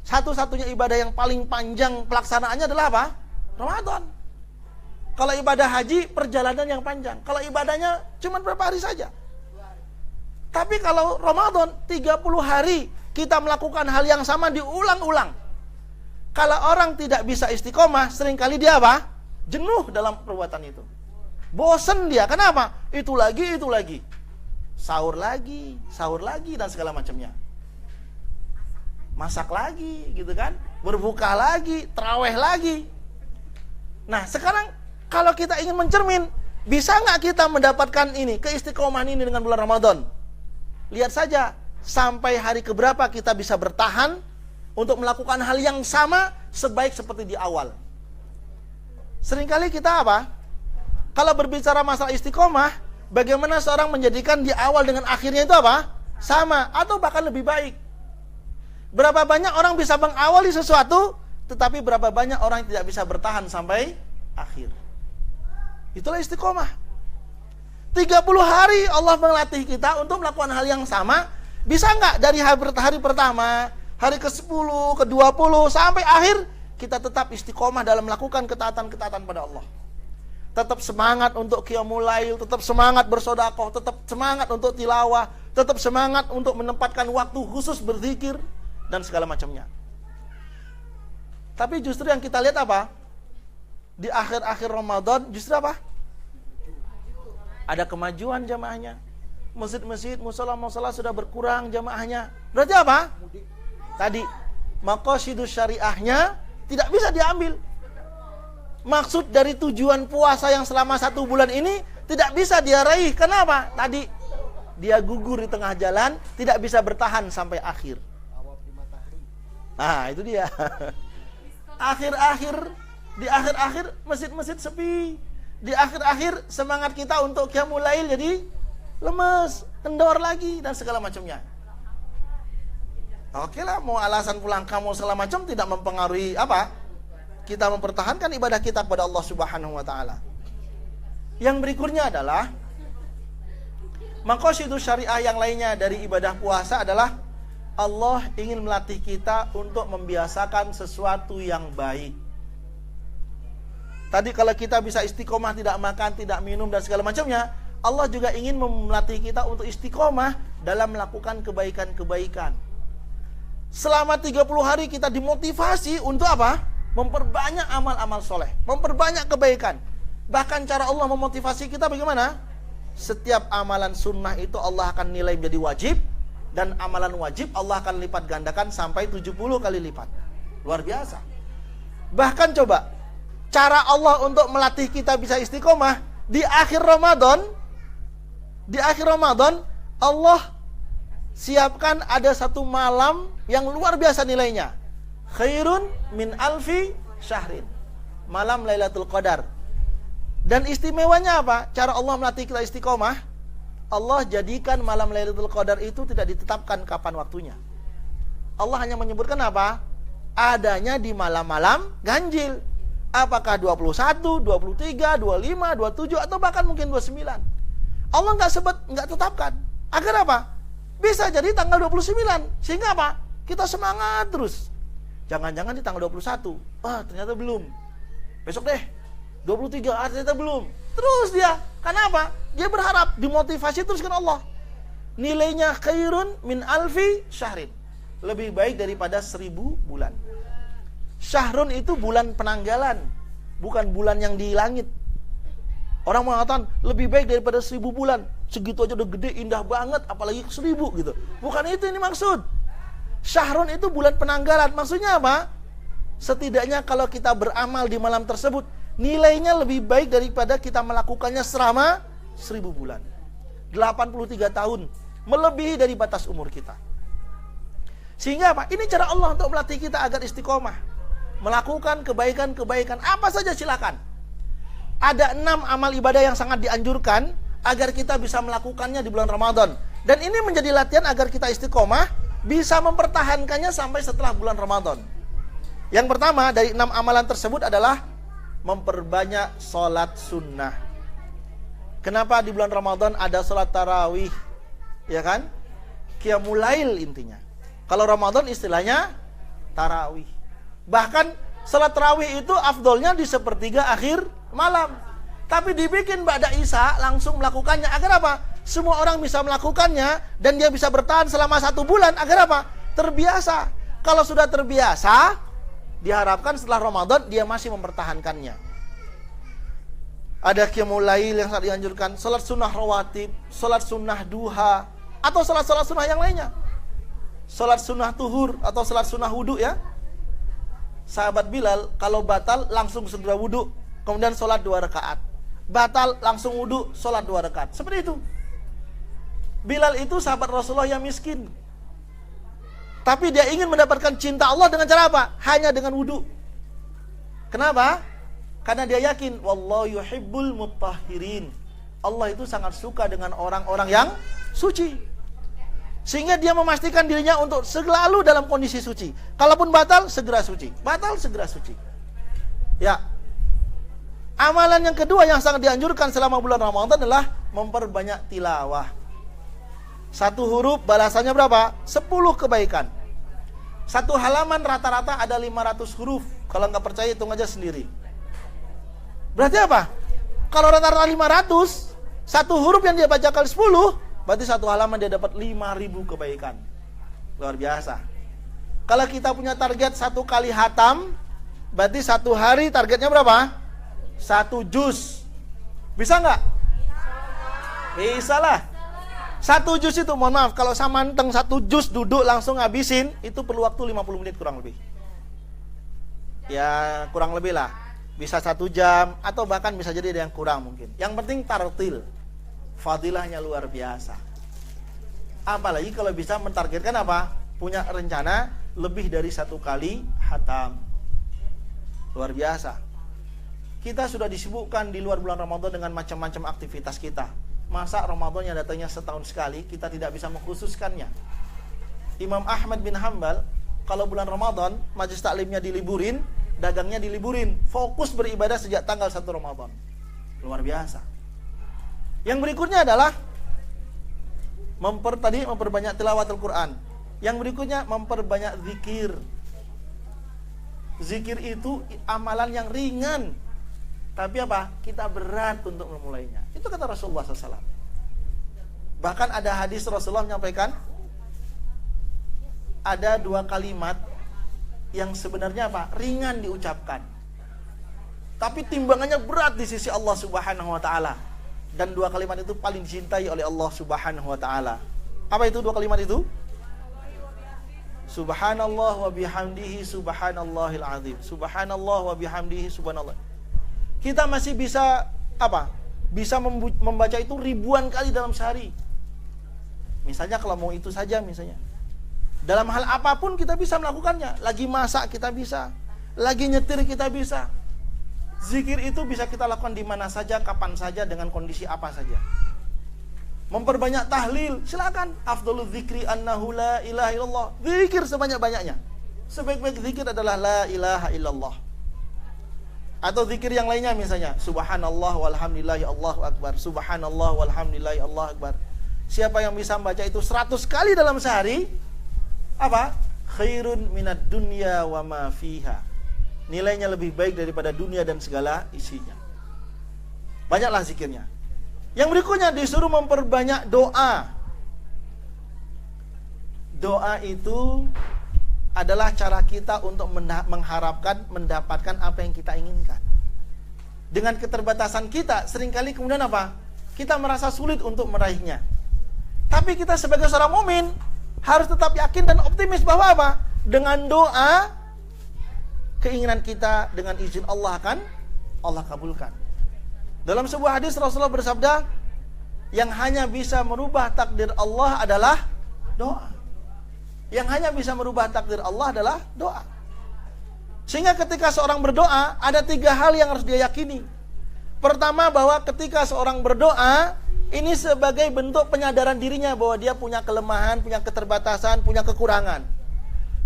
Satu-satunya ibadah yang paling panjang pelaksanaannya adalah apa? Ramadan. Kalau ibadah haji, perjalanan yang panjang. Kalau ibadahnya cuma berapa hari saja. Tapi kalau Ramadan, 30 hari kita melakukan hal yang sama diulang-ulang. Kalau orang tidak bisa istiqomah, seringkali dia apa? Jenuh dalam perbuatan itu. Bosen dia. Kenapa? Itu lagi. Sahur lagi, dan segala macamnya. Masak lagi, gitu kan? Berbuka lagi, tarawih lagi. Nah, sekarang kalau kita ingin mencermin, bisa nggak kita mendapatkan ini, keistiqomahan ini dengan bulan Ramadan? Lihat saja, sampai hari keberapa kita bisa bertahan untuk melakukan hal yang sama sebaik seperti di awal. Seringkali kita apa? Kalau berbicara masalah istiqomah, bagaimana seorang menjadikan di awal dengan akhirnya itu apa? Sama, atau bahkan lebih baik. Berapa banyak orang bisa mengawali sesuatu, tetapi berapa banyak orang yang tidak bisa bertahan sampai akhir. Itulah istiqomah. 30 hari Allah melatih kita untuk melakukan hal yang sama. Bisa nggak dari hari pertama, hari ke-10, ke-20 sampai akhir kita tetap istiqomah dalam melakukan ketaatan-ketaatan pada Allah. Tetap semangat untuk qiyamul lail, tetap semangat bersedekah, tetap semangat untuk tilawah, tetap semangat untuk menempatkan waktu khusus berzikir dan segala macamnya. Tapi justru yang kita lihat apa? Di akhir-akhir Ramadan justru apa? Ada kemajuan jamaahnya. Masjid-masjid, musala-musala sudah berkurang jamaahnya. Berarti apa? Tadi maqasidus syariahnya tidak bisa diambil. Maksud dari tujuan puasa yang selama 1 bulan ini tidak bisa dia raih. Kenapa? Tadi dia gugur di tengah jalan, tidak bisa bertahan sampai akhir. Nah, itu dia. Di akhir-akhir masjid-masjid sepi. Di akhir-akhir semangat kita untuk qiyamul lail jadi lemes, kendor lagi dan segala macamnya. Oke lah, mau alasan pulang kamu segala macam tidak mempengaruhi apa? Kita mempertahankan ibadah kita kepada Allah Subhanahu wa taala. Yang berikutnya adalah maqasidus syariah yang lainnya dari ibadah puasa adalah Allah ingin melatih kita untuk membiasakan sesuatu yang baik. Tadi kalau kita bisa istiqomah, tidak makan, tidak minum dan segala macamnya, Allah juga ingin melatih kita untuk istiqomah dalam melakukan kebaikan-kebaikan. Selama 30 hari kita dimotivasi untuk apa? Memperbanyak amal-amal soleh, memperbanyak kebaikan. Bahkan cara Allah memotivasi kita bagaimana? Setiap amalan sunnah itu Allah akan nilai menjadi wajib, dan amalan wajib Allah akan lipat gandakan sampai 70 kali lipat. Luar biasa. Bahkan coba, cara Allah untuk melatih kita bisa istiqomah di akhir Ramadan. Di akhir Ramadan Allah siapkan ada satu malam yang luar biasa nilainya. Khairun min alfi syahrin. Malam Lailatul Qadar. Dan istimewanya apa? Cara Allah melatih kita istiqomah, Allah jadikan malam Lailatul Qadar itu tidak ditetapkan kapan waktunya. Allah hanya menyebutkan apa? Adanya di malam-malam ganjil. Apakah 21, 23, 25, 27 atau bahkan mungkin 29. Allah nggak tetapkan. Agar apa? Bisa jadi tanggal 29. Sehingga apa? Kita semangat terus. Jangan-jangan di tanggal 21. Ternyata belum. Besok deh. 23, ternyata belum. Terus dia. Kenapa? Dia berharap dimotivasi terus kan Allah. Nilainya khairun min alfi syahrin. Lebih baik daripada 1000 bulan. Syahrun itu bulan penanggalan, bukan bulan yang di langit. Orang mengatakan lebih baik daripada 1000 bulan. Segitu aja udah gede, indah banget, apalagi 1000 gitu. Bukan itu ini maksud. Syahrun itu bulan penanggalan. Maksudnya apa? Setidaknya kalau kita beramal di malam tersebut, nilainya lebih baik daripada kita melakukannya selama 1000 bulan. 83 tahun, melebihi dari batas umur kita. Sehingga apa? Ini cara Allah untuk melatih kita agar istiqomah. Melakukan kebaikan-kebaikan apa saja silakan. Ada 6 amal ibadah yang sangat dianjurkan agar kita bisa melakukannya di bulan Ramadan. Dan ini menjadi latihan agar kita istiqomah, bisa mempertahankannya sampai setelah bulan Ramadan. Yang pertama dari 6 amalan tersebut adalah memperbanyak sholat sunnah. Kenapa di bulan Ramadan ada sholat tarawih? Ya kan? Qiyamul lail intinya. Kalau Ramadan istilahnya tarawih. Bahkan salat tarawih itu afdolnya di sepertiga akhir malam. Tapi dibikin ba'da Isya langsung melakukannya. Agar apa? Semua orang bisa melakukannya dan dia bisa bertahan selama 1 bulan. Agar apa? Terbiasa. Kalau sudah terbiasa, diharapkan setelah Ramadan dia masih mempertahankannya. Ada qiyamul lail yang sangat dianjurkan, salat sunnah rawatib, salat sunnah duha, atau salat-salat sunnah yang lainnya. Salat sunnah tuhur atau salat sunnah wudu ya. Sahabat Bilal kalau batal langsung segera wudu, kemudian sholat 2 rakaat. Batal langsung wudu, sholat 2 rakaat. Seperti itu. Bilal itu sahabat Rasulullah yang miskin. Tapi dia ingin mendapatkan cinta Allah dengan cara apa? Hanya dengan wudu. Kenapa? Karena dia yakin wallahu yuhibbul mutahhirin. Allah itu sangat suka dengan orang-orang yang suci. Sehingga dia memastikan dirinya untuk selalu dalam kondisi suci. Kalaupun batal, segera suci. Batal, segera suci. Ya. Amalan yang kedua yang sangat dianjurkan selama bulan Ramadan adalah memperbanyak tilawah. 1 huruf balasannya berapa? 10 kebaikan. 1 halaman rata-rata ada 500 huruf. Kalau nggak percaya hitung aja sendiri. Berarti apa? Kalau rata-rata 500, 1 huruf yang dia baca kali 10, berarti 1 halaman dia dapat 5.000 kebaikan. Luar biasa. Kalau kita punya target 1 kali hatam, berarti 1 hari targetnya berapa? 1 juz. Bisa nggak? Bisa lah. 1 juz itu, mohon maaf, kalau sama manteng 1 juz duduk langsung ngabisin, itu perlu waktu 50 menit kurang lebih. Ya kurang lebih lah. Bisa 1 jam, atau bahkan bisa jadi ada yang kurang mungkin. Yang penting tartil. Fadilahnya luar biasa. Apalagi kalau bisa mentargetkan apa? Punya rencana lebih dari 1 kali hatam. Luar biasa. Kita sudah disibukkan di luar bulan Ramadan dengan macam-macam aktivitas kita. Masa Ramadan yang datangnya setahun sekali, kita tidak bisa mengkhususkannya. Imam Ahmad bin Hanbal, kalau bulan Ramadan, majelis taklimnya diliburin, dagangnya diliburin, fokus beribadah sejak tanggal 1 Ramadan. Luar biasa. Yang berikutnya adalah memperbanyak tilawat Al-Quran. Yang berikutnya memperbanyak zikir. Zikir itu amalan yang ringan, tapi apa? Kita berat untuk memulainya. Itu kata Rasulullah SAW. Bahkan ada hadis Rasulullah menyampaikan, ada 2 kalimat yang sebenarnya apa? Ringan diucapkan, tapi timbangannya berat di sisi Allah Subhanahu wa taala. Dan 2 kalimat itu paling dicintai oleh Allah Subhanahu wa taala. Apa itu 2 kalimat itu? Subhanallah wa bihamdihi subhanallahil azim. Subhanallah wa bihamdihi subhanallah. Kita masih bisa apa? Bisa membaca itu ribuan kali dalam sehari. Misalnya kalau mau itu saja misalnya. Dalam hal apapun kita bisa melakukannya. Lagi masak kita bisa, lagi nyetir kita bisa. Zikir itu bisa kita lakukan di mana saja, kapan saja, dengan kondisi apa saja. Memperbanyak tahlil, silakan. Afdhalul dzikri annahu la ilaha illallah. Zikir sebanyak-banyaknya. Sebaik-baik zikir adalah la ilaha illallah. Atau zikir yang lainnya misalnya subhanallah walhamdulillahi Allahu akbar, subhanallah walhamdulillahi Allahu akbar. Siapa yang bisa membaca itu 100 kali dalam sehari, apa? Khairun minad dunya wa ma fiha. Nilainya lebih baik daripada dunia dan segala isinya. Banyaklah zikirnya. Yang berikutnya disuruh memperbanyak doa. Doa itu adalah cara kita untuk mengharapkan mendapatkan apa yang kita inginkan. Dengan keterbatasan kita, seringkali kemudian apa? Kita merasa sulit untuk meraihnya. Tapi kita sebagai seorang mukmin harus tetap yakin dan optimis bahwa apa? Dengan doa, keinginan kita dengan izin Allah akan Allah kabulkan. Dalam sebuah hadis Rasulullah bersabda, yang hanya bisa merubah takdir Allah adalah doa. Yang hanya bisa merubah takdir Allah adalah doa. Sehingga ketika seorang berdoa, ada 3 hal yang harus dia yakini. Pertama, bahwa ketika seorang berdoa, ini sebagai bentuk penyadaran dirinya bahwa dia punya kelemahan, punya keterbatasan, punya kekurangan.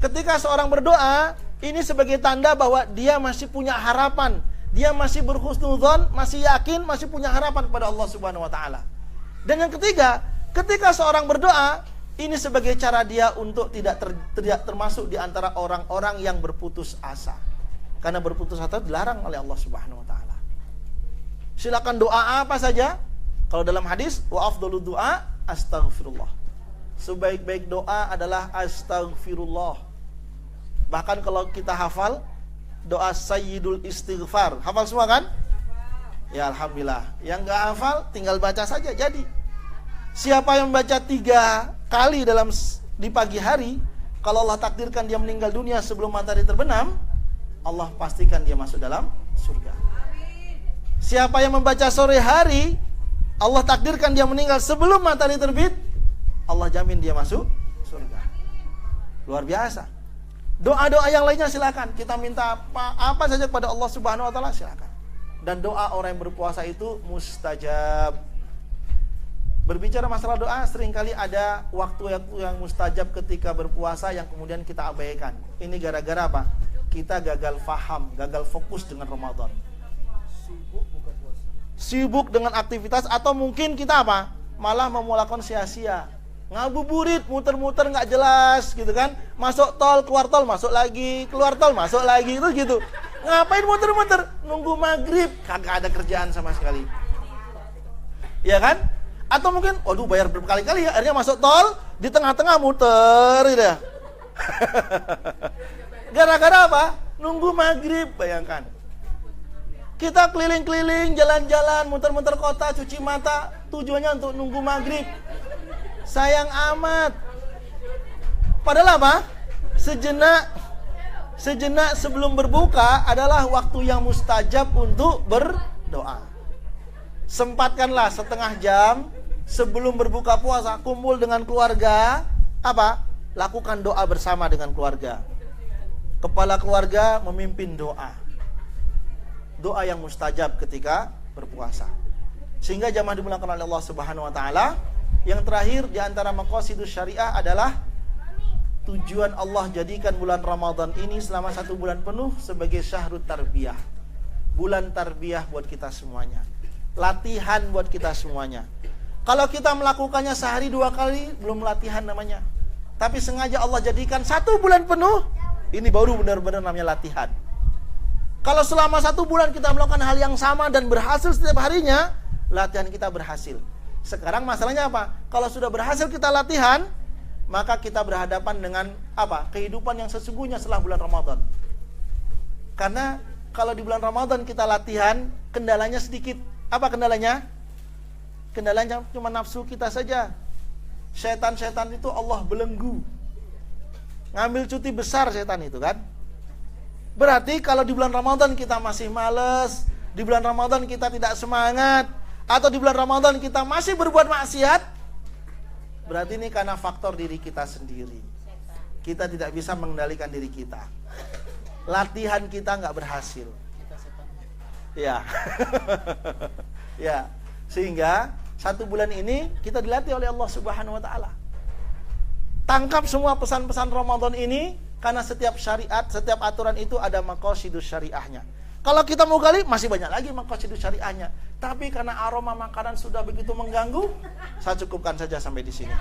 Ketika seorang berdoa, ini sebagai tanda bahwa dia masih punya harapan, dia masih berhusnudzon, masih yakin, masih punya harapan kepada Allah Subhanahu wa taala. Dan yang ketiga, ketika seorang berdoa, ini sebagai cara dia untuk tidak termasuk di antara orang-orang yang berputus asa. Karena berputus asa dilarang oleh Allah Subhanahu wa taala. Silakan doa apa saja. Kalau dalam hadis, wa afdhalu du'a astaghfirullah. Sebaik-baik doa adalah astaghfirullah. Bahkan kalau kita hafal doa sayyidul istighfar, hafal semua kan? Ya alhamdulillah. Yang enggak hafal tinggal baca saja jadi. Siapa yang baca 3 kali di pagi hari, kalau Allah takdirkan dia meninggal dunia sebelum matahari terbenam, Allah pastikan dia masuk dalam surga. Siapa yang membaca sore hari, Allah takdirkan dia meninggal sebelum matahari terbit, Allah jamin dia masuk surga. Luar biasa. Doa-doa yang lainnya silakan. Kita minta apa saja kepada Allah Subhanahu wa taala silakan. Dan doa orang yang berpuasa itu mustajab. Berbicara masalah doa, seringkali ada waktu-waktu yang mustajab ketika berpuasa yang kemudian kita abaikan. Ini gara-gara apa? Kita gagal faham, gagal fokus dengan Ramadan. Sibuk bukan puasa. Sibuk dengan aktivitas, atau mungkin kita apa? Malah memulakan sia-sia. Ngabuburit, muter-muter nggak jelas gitu kan. Masuk tol, keluar tol, masuk lagi, keluar tol, masuk lagi, itu gitu. Ngapain muter-muter? Nunggu maghrib, kagak ada kerjaan sama sekali. Ya kan? Atau mungkin, waduh bayar berkali-kali ya, akhirnya masuk tol, di tengah-tengah muter gitu ya. Gara-gara apa? Nunggu maghrib, bayangkan. Kita keliling-keliling, jalan-jalan, muter-muter kota, cuci mata, tujuannya untuk nunggu maghrib. Sayang amat. Padahal apa? Sejenak sebelum berbuka adalah waktu yang mustajab untuk berdoa. Sempatkanlah setengah jam sebelum berbuka puasa, kumpul dengan keluarga, apa? Lakukan doa bersama dengan keluarga. Kepala keluarga memimpin doa. Doa yang mustajab ketika berpuasa. Sehingga jamaah dimuliakan oleh Allah Subhanahu wa taala, yang terakhir di antara maqasidus syariah adalah tujuan Allah jadikan bulan Ramadan ini selama 1 bulan penuh sebagai syahrut tarbiyah. Bulan tarbiyah buat kita semuanya. Latihan buat kita semuanya. Kalau kita melakukannya sehari 2 kali, belum latihan namanya. Tapi sengaja Allah jadikan 1 bulan penuh, ini baru benar-benar namanya latihan. Kalau selama 1 bulan kita melakukan hal yang sama dan berhasil setiap harinya, latihan kita berhasil. Sekarang masalahnya apa? Kalau sudah berhasil kita latihan, maka kita berhadapan dengan apa? Kehidupan yang sesungguhnya setelah bulan Ramadan. Karena kalau di bulan Ramadan kita latihan, kendalanya sedikit. Apa kendalanya? Kendalanya cuma nafsu kita saja. Setan-setan itu Allah belenggu. Ngambil cuti besar setan itu kan. Berarti kalau di bulan Ramadan kita masih malas, di bulan Ramadan kita tidak semangat, atau di bulan Ramadan kita masih berbuat maksiat, berarti ini karena faktor diri kita sendiri. Kita tidak bisa mengendalikan diri kita. Latihan kita nggak berhasil. Ya, ya. Sehingga 1 bulan ini kita dilatih oleh Allah Subhanahu Wa Taala. Tangkap semua pesan-pesan Ramadan ini, karena setiap syariat, setiap aturan itu ada maqasidus syariahnya. Kalau kita mau gali, masih banyak lagi maqasidus syariahnya. Tapi karena aroma makanan sudah begitu mengganggu, saya cukupkan saja sampai di sini.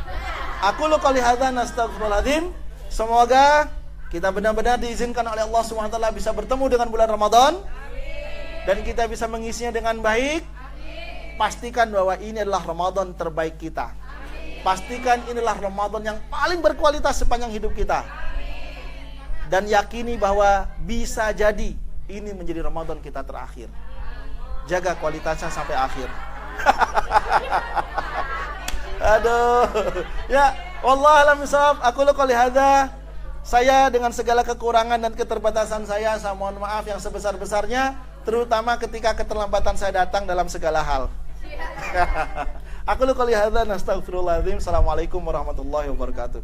Aku lu qouli hadza nastaghfirullahaladzim. Semoga kita benar-benar diizinkan oleh Allah SWT bisa bertemu dengan bulan Ramadan. Dan kita bisa mengisinya dengan baik. Pastikan bahwa ini adalah Ramadan terbaik kita. Pastikan inilah Ramadan yang paling berkualitas sepanjang hidup kita. Dan yakini bahwa bisa jadi ini menjadi Ramadan kita terakhir. Jaga kualitasnya sampai akhir. Aduh. Ya, wallahu a'lam bishawab. Aku qouli hadza. Saya dengan segala kekurangan dan keterbatasan saya mohon maaf yang sebesar-besarnya, terutama ketika keterlambatan saya datang dalam segala hal. Aku qouli hadza nastaghfirullahaladzim. Assalamualaikum warahmatullahi wabarakatuh.